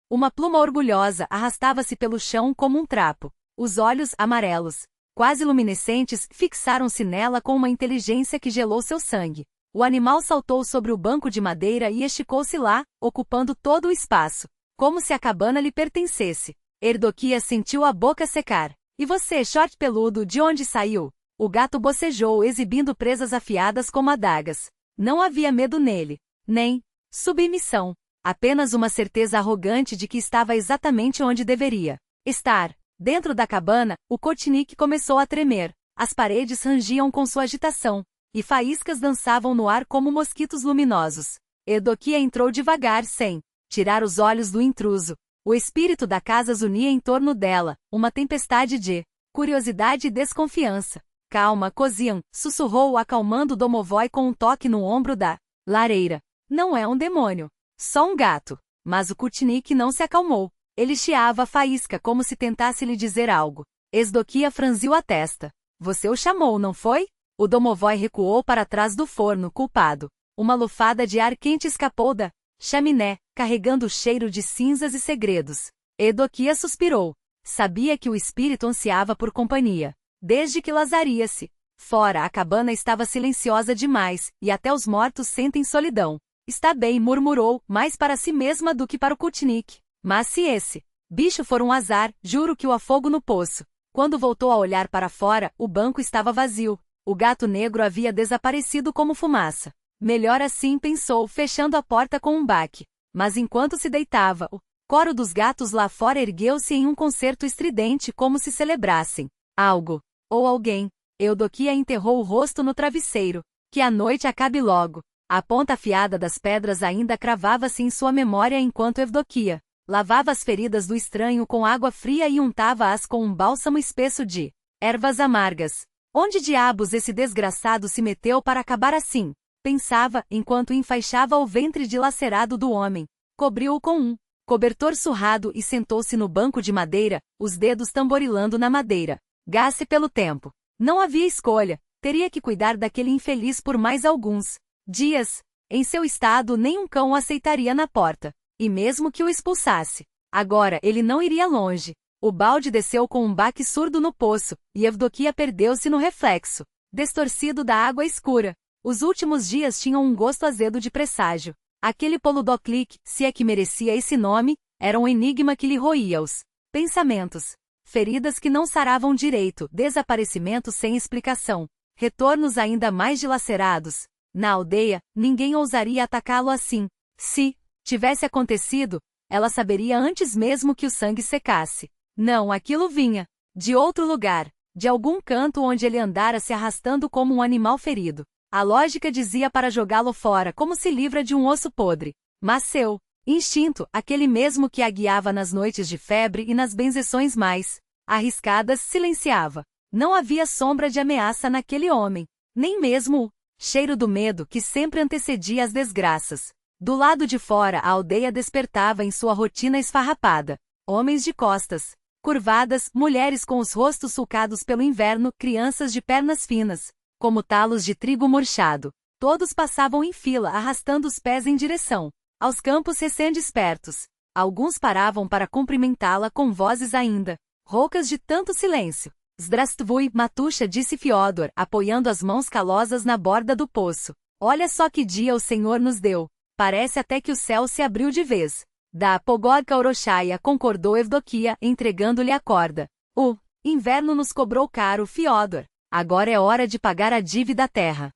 uma pluma orgulhosa, arrastava-se pelo chão como um trapo. Os olhos, amarelos, quase luminescentes, fixaram-se nela com uma inteligência que gelou seu sangue. O animal saltou sobre o banco de madeira e esticou-se lá, ocupando todo o espaço, como se a cabana lhe pertencesse. Eudokia sentiu a boca secar. E você, short peludo, de onde saiu? O gato bocejou, exibindo presas afiadas como adagas. Não havia medo nele, nem submissão. Apenas uma certeza arrogante de que estava exatamente onde deveria estar. Dentro da cabana, o Kotnik começou a tremer. As paredes rangiam com sua agitação, e faíscas dançavam no ar como mosquitos luminosos. Eudokia entrou devagar, sem tirar os olhos do intruso. O espírito da casa zunia em torno dela, uma tempestade de curiosidade e desconfiança. Calma, Kozian, sussurrou acalmando Domovoi com um toque no ombro da lareira. Não é um demônio. Só um gato. Mas o Kutnik não se acalmou. Ele chiava a faísca como se tentasse lhe dizer algo. Eudokia franziu a testa. Você o chamou, não foi? O Domovoi recuou para trás do forno, culpado. Uma lufada de ar quente escapou da chaminé, carregando o cheiro de cinzas e segredos. Eudokia suspirou. Sabia que o espírito ansiava por companhia. Desde que Lazaria-se fora, a cabana estava silenciosa demais, e até os mortos sentem solidão. Está bem, murmurou, mais para si mesma do que para o Kutnik. Mas se esse bicho for um azar, juro que o afogo no poço. Quando voltou a olhar para fora, o banco estava vazio. O gato negro havia desaparecido como fumaça. Melhor assim, pensou, fechando a porta com um baque. Mas enquanto se deitava, o coro dos gatos lá fora ergueu-se em um concerto estridente como se celebrassem algo ou alguém. Eudoquia enterrou o rosto no travesseiro. Que a noite acabe logo. A ponta afiada das pedras ainda cravava-se em sua memória enquanto Evdoquia lavava as feridas do estranho com água fria e untava-as com um bálsamo espesso de ervas amargas. Onde diabos esse desgraçado se meteu para acabar assim? Pensava, enquanto enfaixava o ventre dilacerado do homem. Cobriu-o com um cobertor surrado e sentou-se no banco de madeira, os dedos tamborilando na madeira. Gasse pelo tempo. Não havia escolha, teria que cuidar daquele infeliz por mais alguns dias. Em seu estado nem um cão o aceitaria na porta. E mesmo que o expulsasse, agora ele não iria longe. O balde desceu com um baque surdo no poço, e Evdoquia perdeu-se no reflexo distorcido da água escura. Os últimos dias tinham um gosto azedo de presságio. Aquele Poludoklik, se é que merecia esse nome, era um enigma que lhe roía os pensamentos. Feridas que não saravam direito, desaparecimentos sem explicação, retornos ainda mais dilacerados. Na aldeia, ninguém ousaria atacá-lo assim. Se tivesse acontecido, ela saberia antes mesmo que o sangue secasse. Não, aquilo vinha de outro lugar, de algum canto onde ele andara se arrastando como um animal ferido. A lógica dizia para jogá-lo fora como se livra de um osso podre. Mas seu instinto, aquele mesmo que a guiava nas noites de febre e nas benzeções mais arriscadas, silenciava. Não havia sombra de ameaça naquele homem, nem mesmo o cheiro do medo que sempre antecedia as desgraças. Do lado de fora a aldeia despertava em sua rotina esfarrapada. Homens de costas curvadas, mulheres com os rostos sulcados pelo inverno, crianças de pernas finas, como talos de trigo murchado. Todos passavam em fila arrastando os pés em direção aos campos recém-despertos. Alguns paravam para cumprimentá-la com vozes ainda roucas de tanto silêncio. Zdravstvui, Matusha, disse Fiodor, apoiando as mãos calosas na borda do poço. Olha só que dia o Senhor nos deu. Parece até que o céu se abriu de vez. Da Pogodka Orochaia, concordou Evdoquia, entregando-lhe a corda. O inverno nos cobrou caro, Fiodor. Agora é hora de pagar a dívida à terra.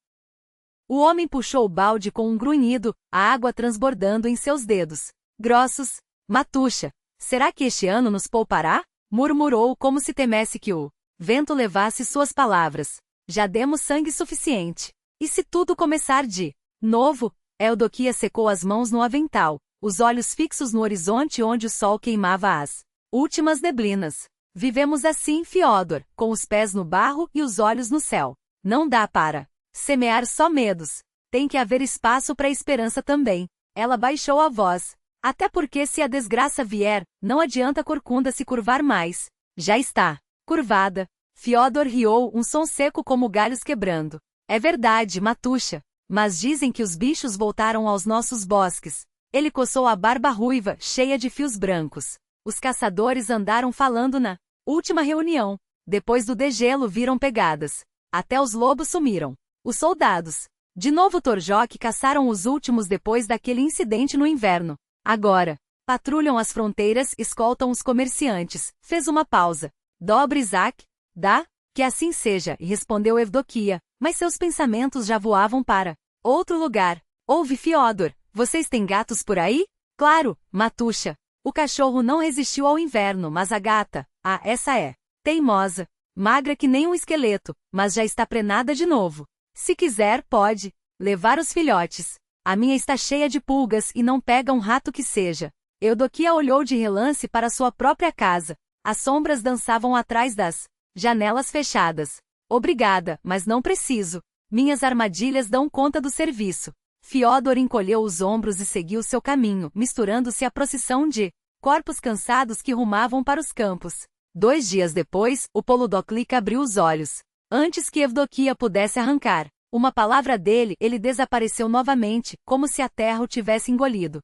O homem puxou o balde com um grunhido, a água transbordando em seus dedos grossos. Matusha, será que este ano nos poupará? Murmurou como se temesse que o vento levasse suas palavras. Já demos sangue suficiente. E se tudo começar de novo? Eudoquia secou as mãos no avental, os olhos fixos no horizonte onde o sol queimava as últimas neblinas. Vivemos assim, Fiodor, com os pés no barro e os olhos no céu. Não dá para semear só medos. Tem que haver espaço para a esperança também. Ela baixou a voz. Até porque se a desgraça vier, não adianta a corcunda se curvar mais. Já está curvada. Fiodor riou, um som seco como galhos quebrando. É verdade, Matusha. Mas dizem que os bichos voltaram aos nossos bosques. Ele coçou a barba ruiva, cheia de fios brancos. Os caçadores andaram falando na última reunião. Depois do degelo viram pegadas. Até os lobos sumiram. Os soldados, de novo Torjok, caçaram os últimos depois daquele incidente no inverno. Agora, patrulham as fronteiras, escoltam os comerciantes. Fez uma pausa. Dobre Isaac? Dá? Que assim seja, e respondeu Evdoquia, mas seus pensamentos já voavam para outro lugar. Ouve, Fiodor, vocês têm gatos por aí? Claro, Matusha. O cachorro não resistiu ao inverno, mas a gata, essa é teimosa, magra que nem um esqueleto, mas já está prenada de novo. Se quiser, pode levar os filhotes. A minha está cheia de pulgas e não pega um rato que seja. Eudoquia olhou de relance para sua própria casa. As sombras dançavam atrás das janelas fechadas. Obrigada, mas não preciso. Minhas armadilhas dão conta do serviço. Fiodor encolheu os ombros e seguiu seu caminho, misturando-se à procissão de corpos cansados que rumavam para os campos. 2 dias depois, o Poludoklik abriu os olhos. Antes que Evdoquia pudesse arrancar uma palavra dele, ele desapareceu novamente, como se a terra o tivesse engolido.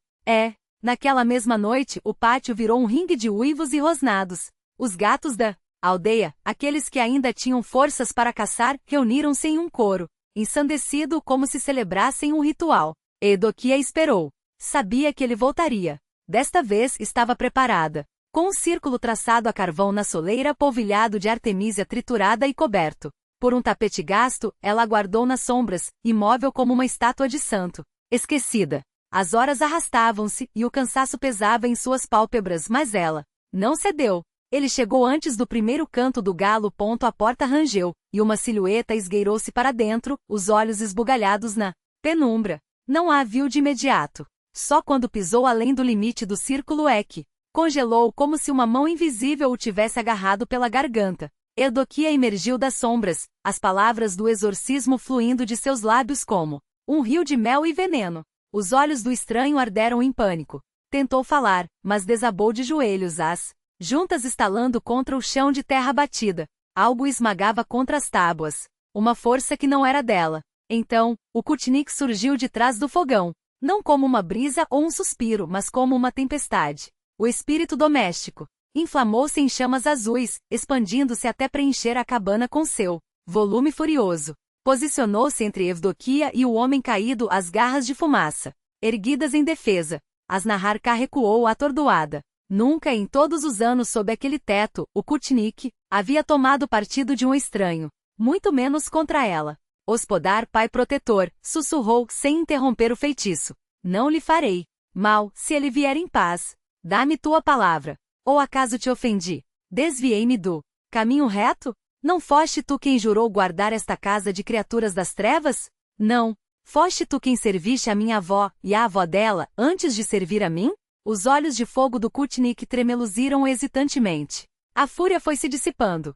Naquela mesma noite, o pátio virou um ringue de uivos e rosnados. Os gatos da aldeia, aqueles que ainda tinham forças para caçar, reuniram-se em um coro, ensandecido como se celebrassem um ritual. Eudoquia esperou. Sabia que ele voltaria. Desta vez estava preparada. com um círculo traçado a carvão na soleira, polvilhado de artemísia triturada e coberto por um tapete gasto, ela aguardou nas sombras, imóvel como uma estátua de santo, esquecida. As horas arrastavam-se, e o cansaço pesava em suas pálpebras, mas ela não cedeu. Ele chegou antes do primeiro canto do galo. A porta rangeu, e uma silhueta esgueirou-se para dentro, os olhos esbugalhados na penumbra. Não a viu de imediato. Só quando pisou além do limite do círculo é que congelou, como se uma mão invisível o tivesse agarrado pela garganta. Eudoquia emergiu das sombras, as palavras do exorcismo fluindo de seus lábios como um rio de mel e veneno. Os olhos do estranho arderam em pânico. Tentou falar, mas desabou de joelhos, as juntas estalando contra o chão de terra batida. Algo esmagava contra as tábuas. Uma força que não era dela. Então, o Kutnik surgiu de trás do fogão. Não como uma brisa ou um suspiro, mas como uma tempestade. O espírito doméstico inflamou-se em chamas azuis, expandindo-se até preencher a cabana com seu volume furioso. Posicionou-se entre Evdokia e o homem caído, as garras de fumaça erguidas em defesa. Asnahar-K recuou atordoada. Nunca em todos os anos sob aquele teto, o Kutnik havia tomado partido de um estranho. Muito menos contra ela. Hospodar, pai protetor, sussurrou sem interromper o feitiço. Não lhe farei mal, se ele vier em paz. Dá-me tua palavra. Ou acaso te ofendi? Desviei-me do caminho reto? Não foste tu quem jurou guardar esta casa de criaturas das trevas? Não. Foste tu quem serviste a minha avó, e a avó dela, antes de servir a mim? Os olhos de fogo do Kutnik tremeluziram hesitantemente. A fúria foi se dissipando.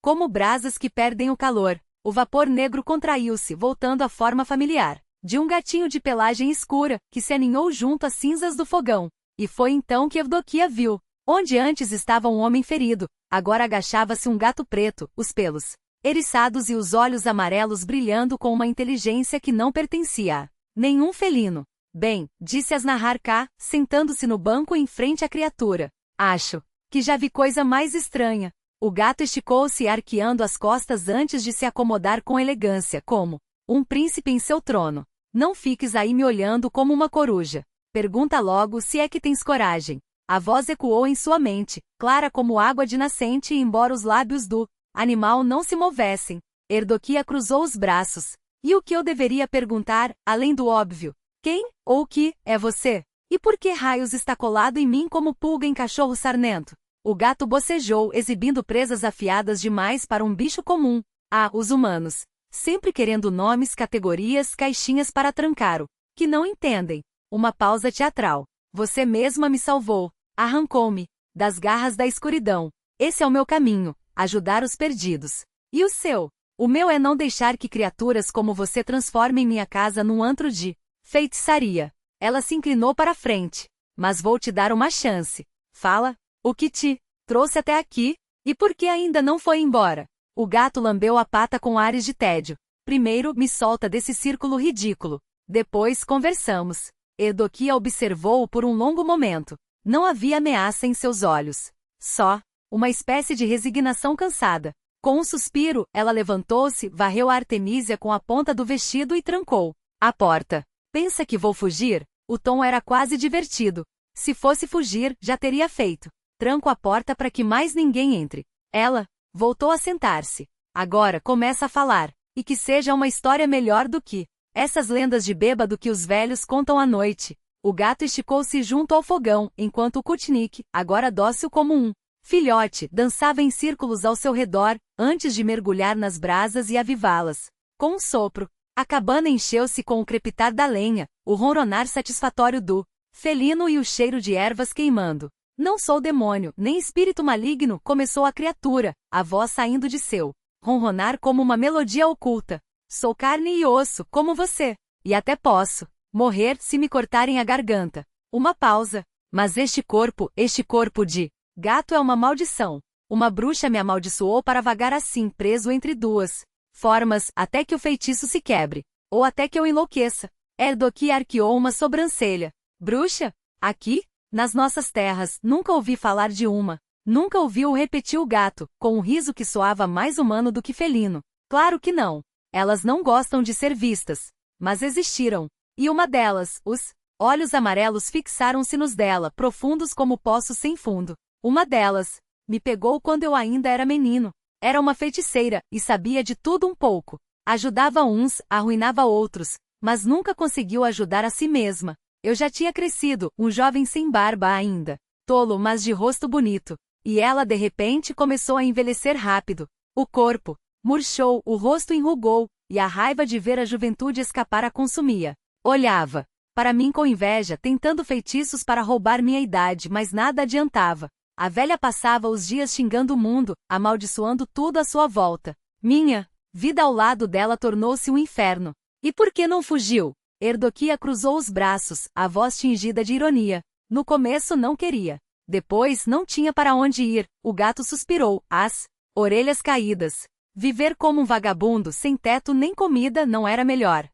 Como brasas que perdem o calor, o vapor negro contraiu-se, voltando à forma familiar de um gatinho de pelagem escura, que se aninhou junto às cinzas do fogão. E foi então que Evdokia viu. Onde antes estava um homem ferido, agora agachava-se um gato preto, os pelos eriçados e os olhos amarelos brilhando com uma inteligência que não pertencia a nenhum felino. Bem, disse Asnahar-K, sentando-se no banco em frente à criatura. Acho que já vi coisa mais estranha. O gato esticou-se arqueando as costas antes de se acomodar com elegância, como um príncipe em seu trono. Não fiques aí me olhando como uma coruja. Pergunta logo se é que tens coragem. A voz ecoou em sua mente, clara como água de nascente, e embora os lábios do animal não se movessem, Eudokia cruzou os braços. E o que eu deveria perguntar, além do óbvio? Quem, ou que, é você? E por que raios está colado em mim como pulga em cachorro sarnento? O gato bocejou, exibindo presas afiadas demais para um bicho comum. Ah, os humanos. Sempre querendo nomes, categorias, caixinhas para trancar o que não entendem. Uma pausa teatral. Você mesma me salvou. Arrancou-me das garras da escuridão. Esse é o meu caminho, ajudar os perdidos. E o seu? O meu é não deixar que criaturas como você transformem minha casa num antro de feitiçaria. Ela se inclinou para a frente. Mas vou te dar uma chance. Fala, o que te trouxe até aqui? E por que ainda não foi embora? O gato lambeu a pata com ares de tédio. Primeiro, me solta desse círculo ridículo. Depois, conversamos. Eudokia observou-o por um longo momento. Não havia ameaça em seus olhos. Só uma espécie de resignação cansada. Com um suspiro, ela levantou-se, varreu a artemísia com a ponta do vestido e trancou a porta. Pensa que vou fugir? O tom era quase divertido. Se fosse fugir, já teria feito. Tranco a porta para que mais ninguém entre. Ela voltou a sentar-se. Agora começa a falar. E que seja uma história melhor do que essas lendas de bêbado que os velhos contam à noite. O gato esticou-se junto ao fogão, enquanto o Kutnik, agora dócil como um filhote, dançava em círculos ao seu redor, antes de mergulhar nas brasas e avivá-las. Com um sopro, a cabana encheu-se com o crepitar da lenha, o ronronar satisfatório do felino e o cheiro de ervas queimando. Não sou demônio, nem espírito maligno, começou a criatura, a voz saindo de seu ronronar como uma melodia oculta. Sou carne e osso, como você. E até posso morrer se me cortarem a garganta. Uma pausa. Mas este corpo de gato é uma maldição. Uma bruxa me amaldiçoou para vagar assim, preso entre duas formas, até que o feitiço se quebre. Ou até que eu enlouqueça. Eudokia arqueou uma sobrancelha. Bruxa? Aqui? Nas nossas terras, nunca ouvi falar de uma. Nunca ouviu, repetiu o gato, com um riso que soava mais humano do que felino. Claro que não. Elas não gostam de ser vistas. Mas existiram. E uma delas, os Olhos amarelos fixaram-se nos dela, profundos como poços sem fundo. Uma delas me pegou quando eu ainda era menino. Era uma feiticeira, e sabia de tudo um pouco. Ajudava uns, arruinava outros, mas nunca conseguiu ajudar a si mesma. Eu já tinha crescido, um jovem sem barba ainda. Tolo, mas de rosto bonito. E ela de repente começou a envelhecer rápido. O corpo murchou, o rosto enrugou, e a raiva de ver a juventude escapar a consumia. Olhava para mim com inveja, tentando feitiços para roubar minha idade, mas nada adiantava. A velha passava os dias xingando o mundo, amaldiçoando tudo à sua volta. Minha vida ao lado dela tornou-se um inferno. E por que não fugiu? Erdoquia cruzou os braços, a voz tingida de ironia. No começo não queria. Depois não tinha para onde ir. O gato suspirou, as orelhas caídas. Viver como um vagabundo, sem teto nem comida, não era melhor.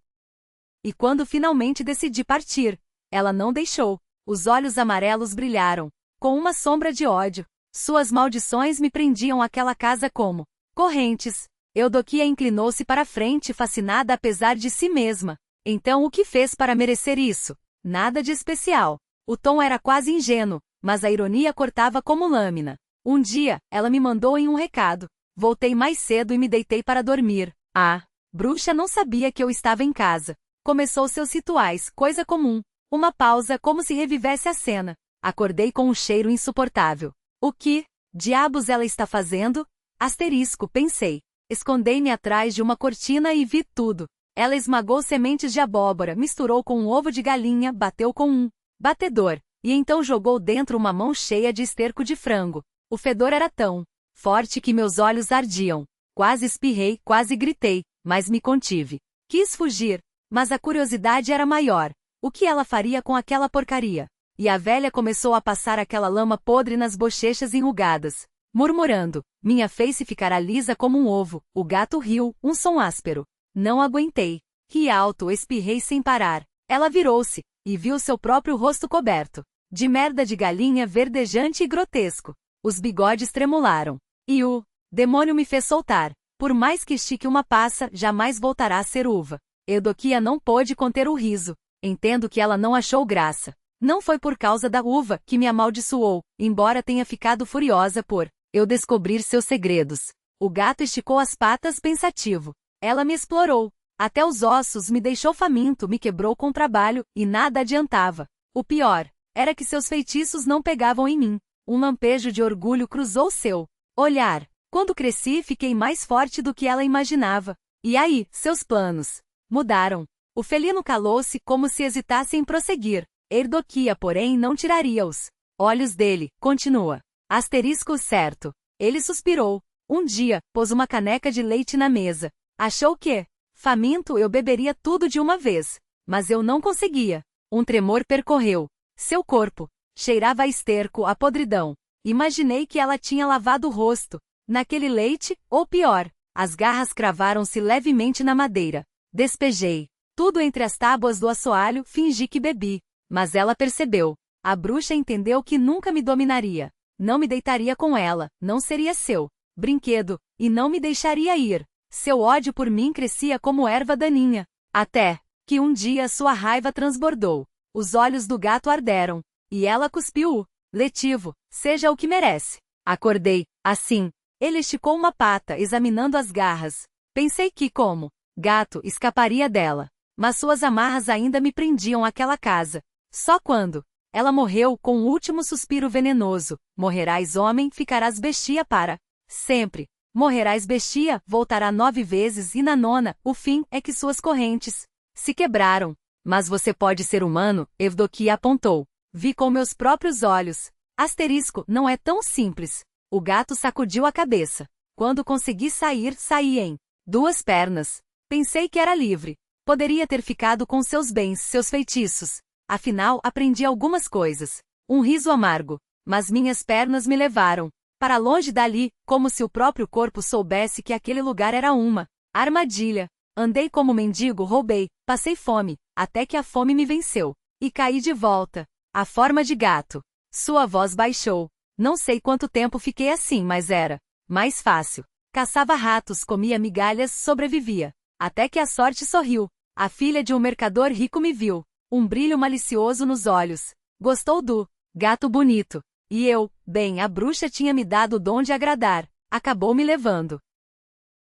E quando finalmente decidi partir, ela não deixou. Os olhos amarelos brilharam, com uma sombra de ódio. Suas maldições me prendiam àquela casa como correntes. Eudoquia inclinou-se para a frente, fascinada apesar de si mesma. Então o que fez para merecer isso? Nada de especial. O tom era quase ingênuo, mas a ironia cortava como lâmina. Um dia, ela me mandou em um recado. Voltei mais cedo e me deitei para dormir. A bruxa não sabia que eu estava em casa. Começou seus rituais, coisa comum. Uma pausa, como se revivesse a cena. Acordei com um cheiro insuportável. O que diabos ela está fazendo? Asterisco, pensei. Escondei-me atrás de uma cortina e vi tudo. Ela esmagou sementes de abóbora, misturou com um ovo de galinha, bateu com um batedor, e então jogou dentro uma mão cheia de esterco de frango. O fedor era tão forte que meus olhos ardiam. Quase espirrei, quase gritei, mas me contive. Quis fugir, mas a curiosidade era maior. O que ela faria com aquela porcaria? E a velha começou a passar aquela lama podre nas bochechas enrugadas, murmurando: minha face ficará lisa como um ovo. O gato riu, um som áspero. Não aguentei. Ri alto, espirrei sem parar. Ela virou-se, e viu seu próprio rosto coberto de merda de galinha verdejante e grotesco. Os bigodes tremularam. E o demônio me fez soltar. Por mais que estique uma passa, jamais voltará a ser uva. Eudoquia não pôde conter o riso. Entendo que ela não achou graça. Não foi por causa da uva que me amaldiçoou, embora tenha ficado furiosa por eu descobrir seus segredos. O gato esticou as patas pensativo. Ela me explorou. Até os ossos, me deixou faminto, me quebrou com trabalho, e nada adiantava. O pior era que seus feitiços não pegavam em mim. Um lampejo de orgulho cruzou seu olhar. Quando cresci, fiquei mais forte do que ela imaginava. E aí, seus planos mudaram. O felino calou-se como se hesitasse em prosseguir. Eudoquia, porém, não tiraria os olhos dele. Continua. Asterisco certo. Ele suspirou. Um dia, pôs uma caneca de leite na mesa. Achou que, faminto, eu beberia tudo de uma vez. Mas eu não conseguia. Um tremor percorreu seu corpo. Cheirava a esterco, a podridão. Imaginei que ela tinha lavado o rosto naquele leite, ou pior, as garras cravaram-se levemente na madeira. Despejei tudo entre as tábuas do assoalho, fingi que bebi. Mas ela percebeu. A bruxa entendeu que nunca me dominaria. Não me deitaria com ela, não seria seu brinquedo, e não me deixaria ir. Seu ódio por mim crescia como erva daninha. Até que um dia sua raiva transbordou. Os olhos do gato arderam. E ela cuspiu o letivo, seja o que merece. Acordei, assim. Ele esticou uma pata, examinando as garras. Pensei que, como gato, escaparia dela. Mas suas amarras ainda me prendiam àquela casa. Só quando ela morreu com um último suspiro venenoso. Morrerás homem, ficarás bestia para sempre. Morrerás bestia, voltará 9 vezes e na 9ª, o fim é que suas correntes se quebraram. Mas você pode ser humano, Eudoquia apontou. Vi com meus próprios olhos. Asterisco, não é tão simples. O gato sacudiu a cabeça. Quando consegui sair, saí em 2 pernas. Pensei que era livre. Poderia ter ficado com seus bens, seus feitiços. Afinal, aprendi algumas coisas. Um riso amargo. Mas minhas pernas me levaram para longe dali, como se o próprio corpo soubesse que aquele lugar era uma armadilha. Andei como mendigo, roubei, passei fome, até que a fome me venceu. E caí de volta. A forma de gato. Sua voz baixou. Não sei quanto tempo fiquei assim, mas era mais fácil. Caçava ratos, comia migalhas, sobrevivia. Até que a sorte sorriu. A filha de um mercador rico me viu. um brilho malicioso nos olhos. Gostou do gato bonito. E eu, bem, a bruxa tinha me dado o dom de agradar. Acabou me levando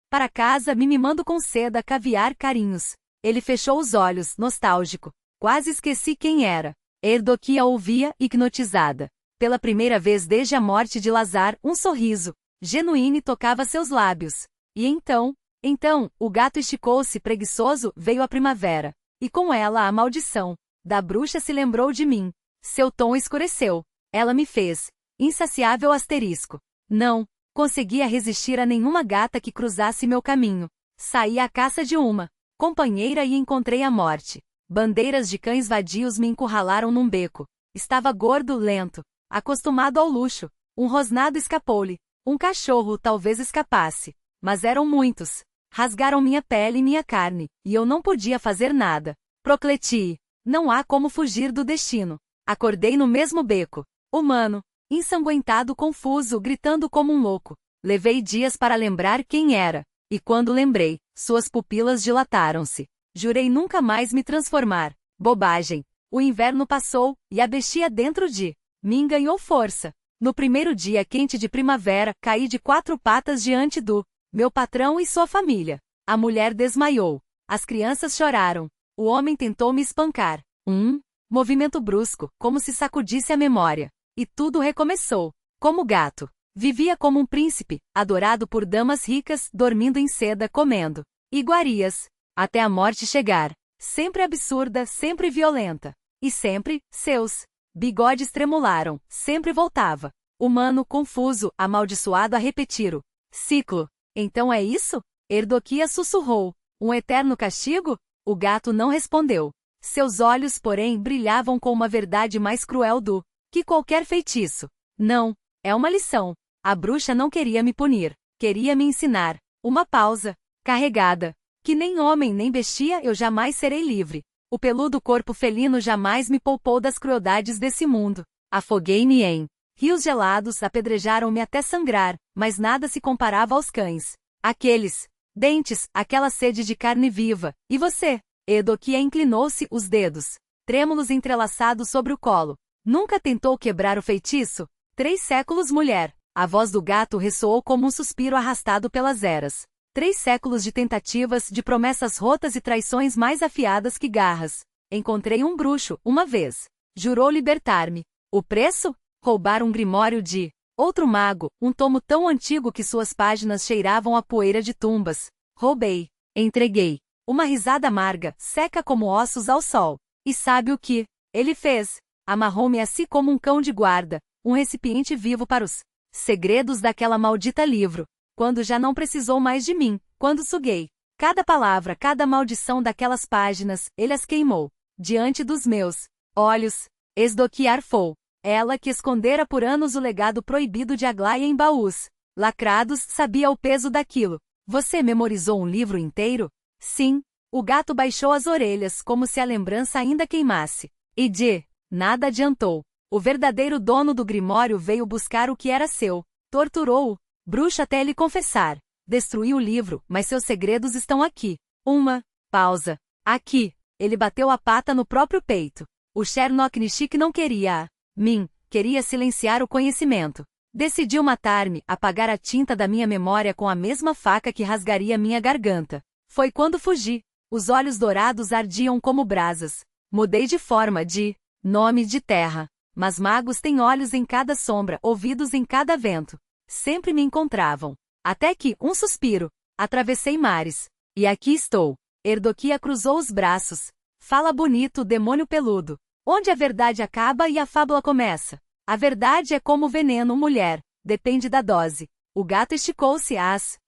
para casa, me mimando com seda, caviar, carinhos. Ele fechou os olhos, nostálgico. Quase esqueci quem era. Eudoquia ouvia, hipnotizada. Pela primeira vez desde a morte de Lazar, um sorriso genuíno tocava seus lábios. E então, o gato esticou-se preguiçoso, veio a primavera. E com ela a maldição da bruxa se lembrou de mim. Seu tom escureceu. Ela me fez insaciável asterisco. Não conseguia resistir a nenhuma gata que cruzasse meu caminho. Saí à caça de uma companheira e encontrei a morte. Bandeiras de cães vadios me encurralaram num beco. Estava gordo, lento, acostumado ao luxo. Um rosnado escapou-lhe. Um cachorro talvez escapasse. Mas eram muitos. Rasgaram minha pele e minha carne, e eu não podia fazer nada. Procleti. Não há como fugir do destino. Acordei no mesmo beco. Humano, ensanguentado, confuso, gritando como um louco. Levei dias para lembrar quem era. E quando lembrei, suas pupilas dilataram-se. Jurei nunca mais me transformar. Bobagem. O inverno passou, e a bestia dentro de mim ganhou força. No primeiro dia quente de primavera, caí de 4 patas diante do meu patrão e sua família. A mulher desmaiou. As crianças choraram. O homem tentou me espancar. Movimento brusco, como se sacudisse a memória. E tudo recomeçou. Como gato. Vivia como um príncipe, adorado por damas ricas, dormindo em seda, comendo iguarias. Até a morte chegar. Sempre absurda, sempre violenta. E sempre, seus bigodes tremularam. Sempre voltava. Humano, confuso, amaldiçoado a repetir o ciclo. Então é isso? Eudoquia sussurrou. Um eterno castigo? O gato não respondeu. Seus olhos, porém, brilhavam com uma verdade mais cruel do que qualquer feitiço. Não, é uma lição. A bruxa não queria me punir. Queria me ensinar. Uma pausa. Carregada. Que nem homem nem bestia eu jamais serei livre. O peludo corpo felino jamais me poupou das crueldades desse mundo. Afoguei-me em rios gelados, apedrejaram-me até sangrar, mas nada se comparava aos cães. Aqueles dentes, aquela sede de carne viva. E você? Eudoquia inclinou-se, os dedos trêmulos entrelaçados sobre o colo. Nunca tentou quebrar o feitiço? 3 séculos, mulher. A voz do gato ressoou como um suspiro arrastado pelas eras. 3 séculos de tentativas, de promessas rotas e traições mais afiadas que garras. Encontrei um bruxo, uma vez. Jurou libertar-me. O preço? Roubar um grimório de outro mago, um tomo tão antigo que suas páginas cheiravam a poeira de tumbas. Roubei. Entreguei. Uma risada amarga, seca como ossos ao sol. E sabe o que ele fez? Amarrou-me a si como um cão de guarda, um recipiente vivo para os segredos daquela maldita livro. Quando já não precisou mais de mim, quando suguei cada palavra, cada maldição daquelas páginas, ele as queimou diante dos meus olhos. Eudoquia arfou. Ela que escondera por anos o legado proibido de Aglaia em baús lacrados, sabia o peso daquilo. Você memorizou um livro inteiro? Sim. O gato baixou as orelhas, como se a lembrança ainda queimasse. E de nada adiantou. O verdadeiro dono do grimório veio buscar o que era seu. Torturou-o, bruxo, até ele confessar. Destruiu o livro, mas seus segredos estão aqui. Uma pausa. Aqui. Ele bateu a pata no próprio peito. O Chernobyl não queria mim, queria silenciar o conhecimento. Decidiu matar-me, apagar a tinta da minha memória com a mesma faca que rasgaria minha garganta. Foi quando fugi. Os olhos dourados ardiam como brasas. Mudei de forma, de nome de terra. Mas magos têm olhos em cada sombra, ouvidos em cada vento. Sempre me encontravam. Até que, um suspiro, atravessei mares. E aqui estou. Eudoquia cruzou os braços. Fala bonito, demônio peludo. Onde a verdade acaba e a fábula começa? A verdade é como veneno, mulher. Depende da dose. O gato esticou-se, as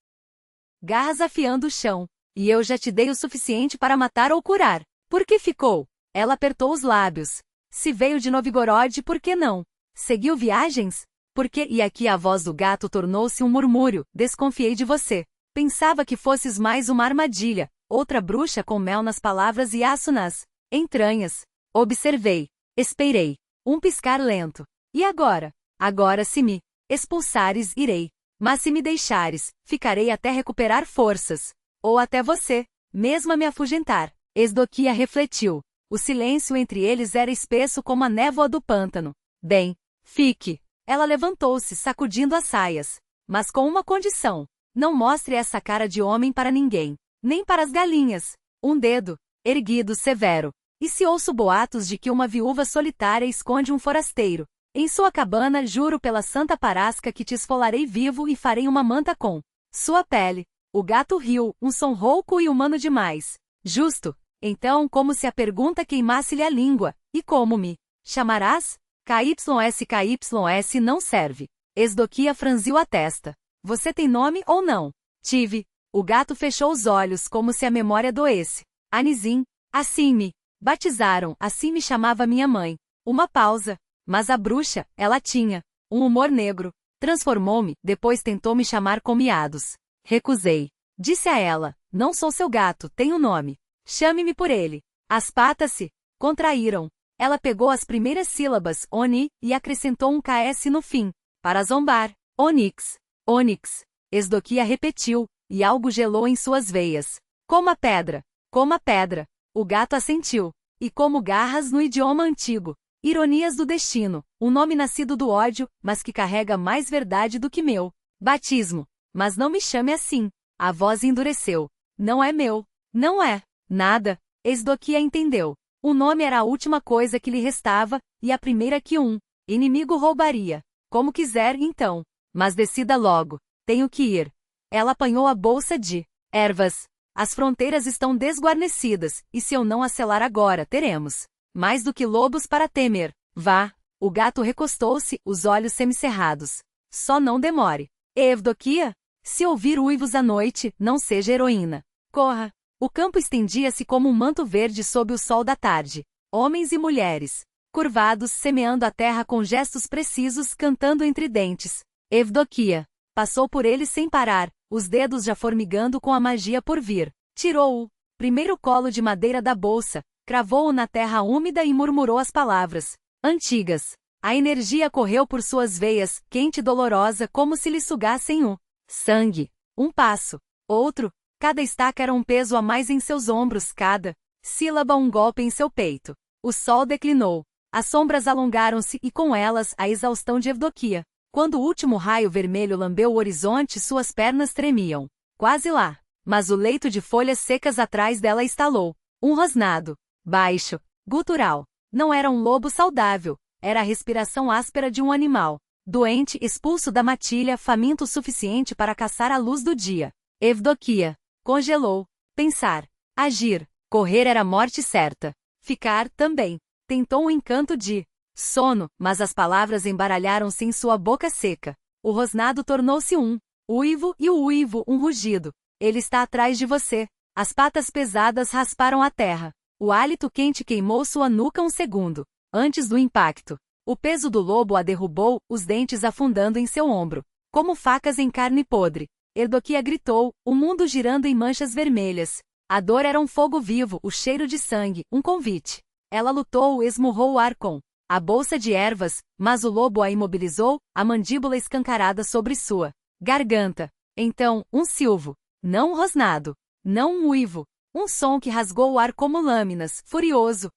garras afiando o chão. E eu já te dei o suficiente para matar ou curar. Por que ficou? Ela apertou os lábios. Se veio de Novgorod, por que não? Seguiu viagens? Por que? E aqui a voz do gato tornou-se um murmúrio. Desconfiei de você. Pensava que fosses mais uma armadilha. Outra bruxa com mel nas palavras e aço nas entranhas. Observei. Esperei. Um piscar lento. E agora? Agora, se me expulsares, irei. Mas se me deixares, ficarei até recuperar forças. Ou até você, mesmo a me afugentar. Eudoquia refletiu. O silêncio entre eles era espesso como a névoa do pântano. Bem, fique. Ela levantou-se, sacudindo as saias. Mas com uma condição. Não mostre essa cara de homem para ninguém. Nem para as galinhas. Um dedo, erguido, severo. E se ouço boatos de que uma viúva solitária esconde um forasteiro em sua cabana, juro pela santa parasca que te esfolarei vivo e farei uma manta com sua pele. O gato riu, um som rouco e humano demais. Justo. Então, como se a pergunta queimasse-lhe a língua. E como me chamarás? KYS não serve. Esdoquia franziu a testa. Você tem nome ou não? Tive. O gato fechou os olhos como se a memória doesse. Anizim. Assim me batizaram, assim me chamava minha mãe. Uma pausa. Mas a bruxa, ela tinha um humor negro. Transformou-me, depois tentou me chamar com miados. Recusei. Disse a ela, não sou seu gato, tenho nome. Chame-me por ele. As patas se contraíram. Ela pegou as primeiras sílabas, Oni, e acrescentou um KS no fim, para zombar. Onix. Onix. Esdoquia repetiu, e algo gelou em suas veias. Como a pedra. Como a pedra. O gato assentiu. E como garras no idioma antigo. Ironias do destino, um nome nascido do ódio, mas que carrega mais verdade do que meu. Batismo. Mas não me chame assim. A voz endureceu. Não é meu. Não é. Nada. Esdoquia entendeu. O nome era a última coisa que lhe restava, e a primeira que um inimigo roubaria. Como quiser, então. Mas decida logo. Tenho que ir. Ela apanhou a bolsa de ervas. As fronteiras estão desguarnecidas, e se eu não a selar agora, teremos mais do que lobos para temer. Vá. O gato recostou-se, os olhos semicerrados. Só não demore. Evdoquia? Se ouvir uivos à noite, não seja heroína. Corra. O campo estendia-se como um manto verde sob o sol da tarde. Homens e mulheres, curvados, semeando a terra com gestos precisos, cantando entre dentes. Evdoquia passou por ele sem parar, os dedos já formigando com a magia por vir. Tirou o primeiro colo de madeira da bolsa, cravou-o na terra úmida e murmurou as palavras antigas. A energia correu por suas veias, quente e dolorosa, como se lhe sugassem o sangue. Um passo, outro, cada estaca era um peso a mais em seus ombros, cada sílaba um golpe em seu peito. O sol declinou. As sombras alongaram-se e com elas a exaustão de Evdoquia. Quando o último raio vermelho lambeu o horizonte, suas pernas tremiam. Quase lá. Mas o leito de folhas secas atrás dela estalou. Um rosnado. Baixo. Gutural. Não era um lobo saudável. Era a respiração áspera de um animal. Doente, expulso da matilha, faminto o suficiente para caçar a luz do dia. Evdoquia congelou. Pensar. Agir. Correr era morte certa. Ficar, também. Tentou um encanto de sono, mas as palavras embaralharam-se em sua boca seca. O rosnado tornou-se um uivo e o uivo um rugido. Ele está atrás de você. As patas pesadas rasparam a terra. O hálito quente queimou sua nuca um segundo. Antes do impacto. O peso do lobo a derrubou, os dentes afundando em seu ombro. Como facas em carne podre. Evdoquia gritou, o mundo girando em manchas vermelhas. A dor era um fogo vivo, o cheiro de sangue, um convite. Ela lutou, esmurrou o ar com a bolsa de ervas, mas o lobo a imobilizou, a mandíbula escancarada sobre sua garganta. Então, um silvo. Não um rosnado. Não um uivo. Um som que rasgou o ar como lâminas, furioso.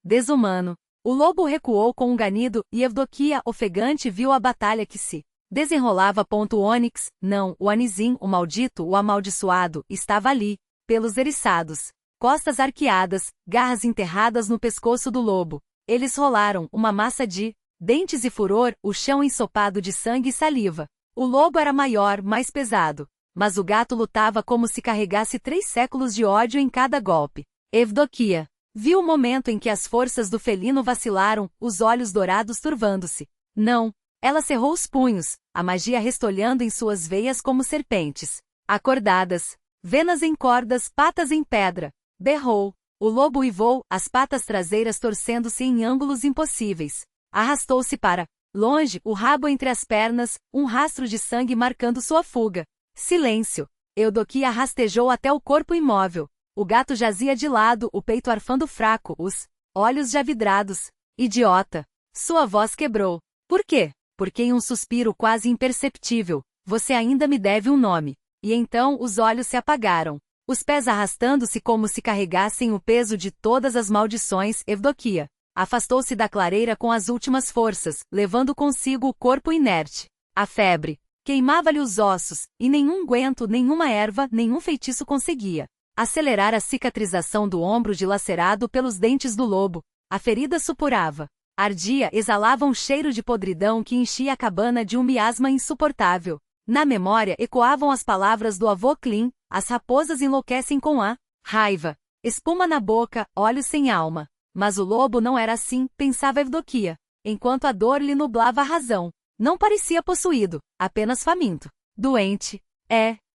Desumano. O lobo recuou com um ganido, e Evdoquia, ofegante, viu a batalha que se desenrolava. O Onix, não, o Anizim, o maldito, o amaldiçoado, estava ali, pelos eriçados. Costas arqueadas, garras enterradas no pescoço do lobo. Eles rolaram, uma massa de dentes e furor, o chão ensopado de sangue e saliva. O lobo era maior, mais pesado. Mas o gato lutava como se carregasse 3 séculos de ódio em cada golpe. Evdoquia viu o momento em que as forças do felino vacilaram, os olhos dourados turvando-se. Não. Ela cerrou os punhos, a magia restolhando em suas veias como serpentes. Acordadas. Venas em cordas, patas em pedra. Berrou. O lobo uivou, as patas traseiras torcendo-se em ângulos impossíveis. Arrastou-se para longe, o rabo entre as pernas, um rastro de sangue marcando sua fuga. Silêncio. Evdoquia rastejou até o corpo imóvel. O gato jazia de lado, o peito arfando fraco, os olhos já vidrados. Idiota. Sua voz quebrou. Por quê? Porque em um suspiro quase imperceptível, você ainda me deve um nome. E então os olhos se apagaram. os pés arrastando-se como se carregassem o peso de todas as maldições. Evdokia afastou-se da clareira com as últimas forças, levando consigo o corpo inerte. A febre queimava-lhe os ossos, e nenhum guento, nenhuma erva, nenhum feitiço conseguia acelerar a cicatrização do ombro dilacerado pelos dentes do lobo. A ferida supurava, ardia, exalava um cheiro de podridão que enchia a cabana de um miasma insuportável. Na memória ecoavam as palavras do avô Clean: as raposas enlouquecem com a raiva, espuma na boca, olhos sem alma. Mas o lobo não era assim, pensava Evdokia, enquanto a dor lhe nublava a razão. Não parecia possuído, apenas faminto. Doente.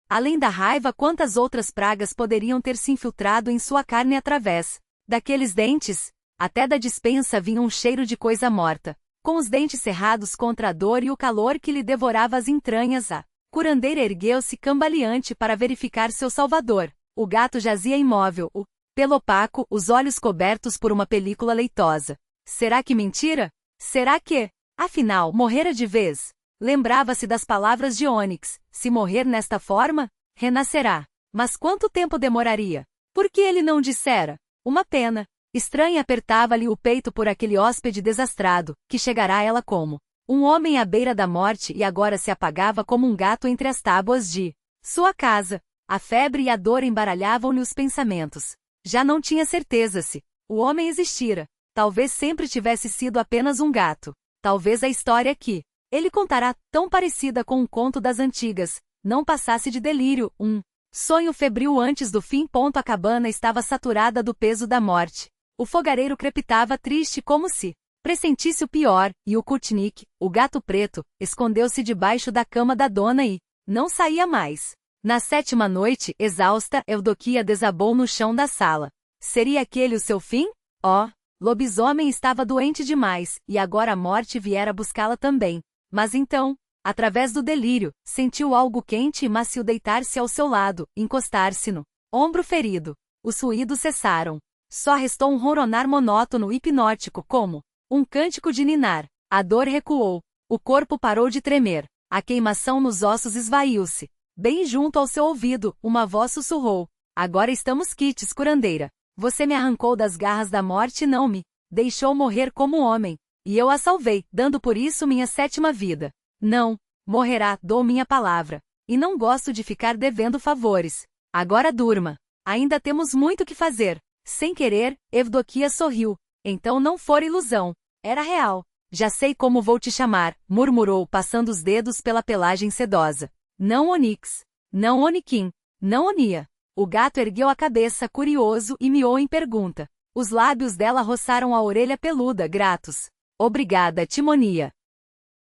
Além da raiva, quantas outras pragas poderiam ter se infiltrado em sua carne através daqueles dentes? Até da despensa vinha um cheiro de coisa morta. Com os dentes cerrados contra a dor e o calor que lhe devorava as entranhas, a curandeira ergueu-se cambaleante para verificar seu salvador. O gato jazia imóvel, o pelo opaco, os olhos cobertos por uma película leitosa. Será que mentira? Será que, afinal, morrera de vez? Lembrava-se das palavras de Ônix: se morrer nesta forma, renascerá. Mas quanto tempo demoraria? Por que ele não dissera? Uma pena. Estranha apertava-lhe o peito por aquele hóspede desastrado, que chegará a ela como um homem à beira da morte e agora se apagava como um gato entre as tábuas de sua casa. A febre e a dor embaralhavam-lhe os pensamentos. Já não tinha certeza se o homem existira. Talvez sempre tivesse sido apenas um gato. Talvez a história que ele contará, tão parecida com um conto das antigas, não passasse de delírio, um sonho febril antes do fim. A cabana estava saturada do peso da morte. O fogareiro crepitava triste como se pressentisse o pior, e o Kutnik, o gato preto, escondeu-se debaixo da cama da dona e não saía mais. Na 7ª noite, exausta, Evdokia desabou no chão da sala. Seria aquele o seu fim? Lobisomem estava doente demais, e agora a morte viera buscá-la também. Mas então, através do delírio, sentiu algo quente e macio deitar-se ao seu lado, encostar-se no ombro ferido. Os ruídos cessaram. Só restou um ronronar monótono e hipnótico, como um cântico de ninar. A dor recuou. O corpo parou de tremer. A queimação nos ossos esvaiu-se. Bem junto ao seu ouvido, uma voz sussurrou: agora estamos quites, curandeira. Você me arrancou das garras da morte e não me deixou morrer como homem. E eu a salvei, dando por isso minha 7ª vida. Não morrerá, dou minha palavra. E não gosto de ficar devendo favores. Agora durma. Ainda temos muito que fazer. Sem querer, Evdokia sorriu. Então não fora ilusão. Era real. Já sei como vou te chamar, murmurou, passando os dedos pela pelagem sedosa. Não Ônix. Não Oniquim. Não Onia. O gato ergueu a cabeça, curioso, e miou em pergunta. Os lábios dela roçaram a orelha peluda, gratos. Obrigada, Timonia.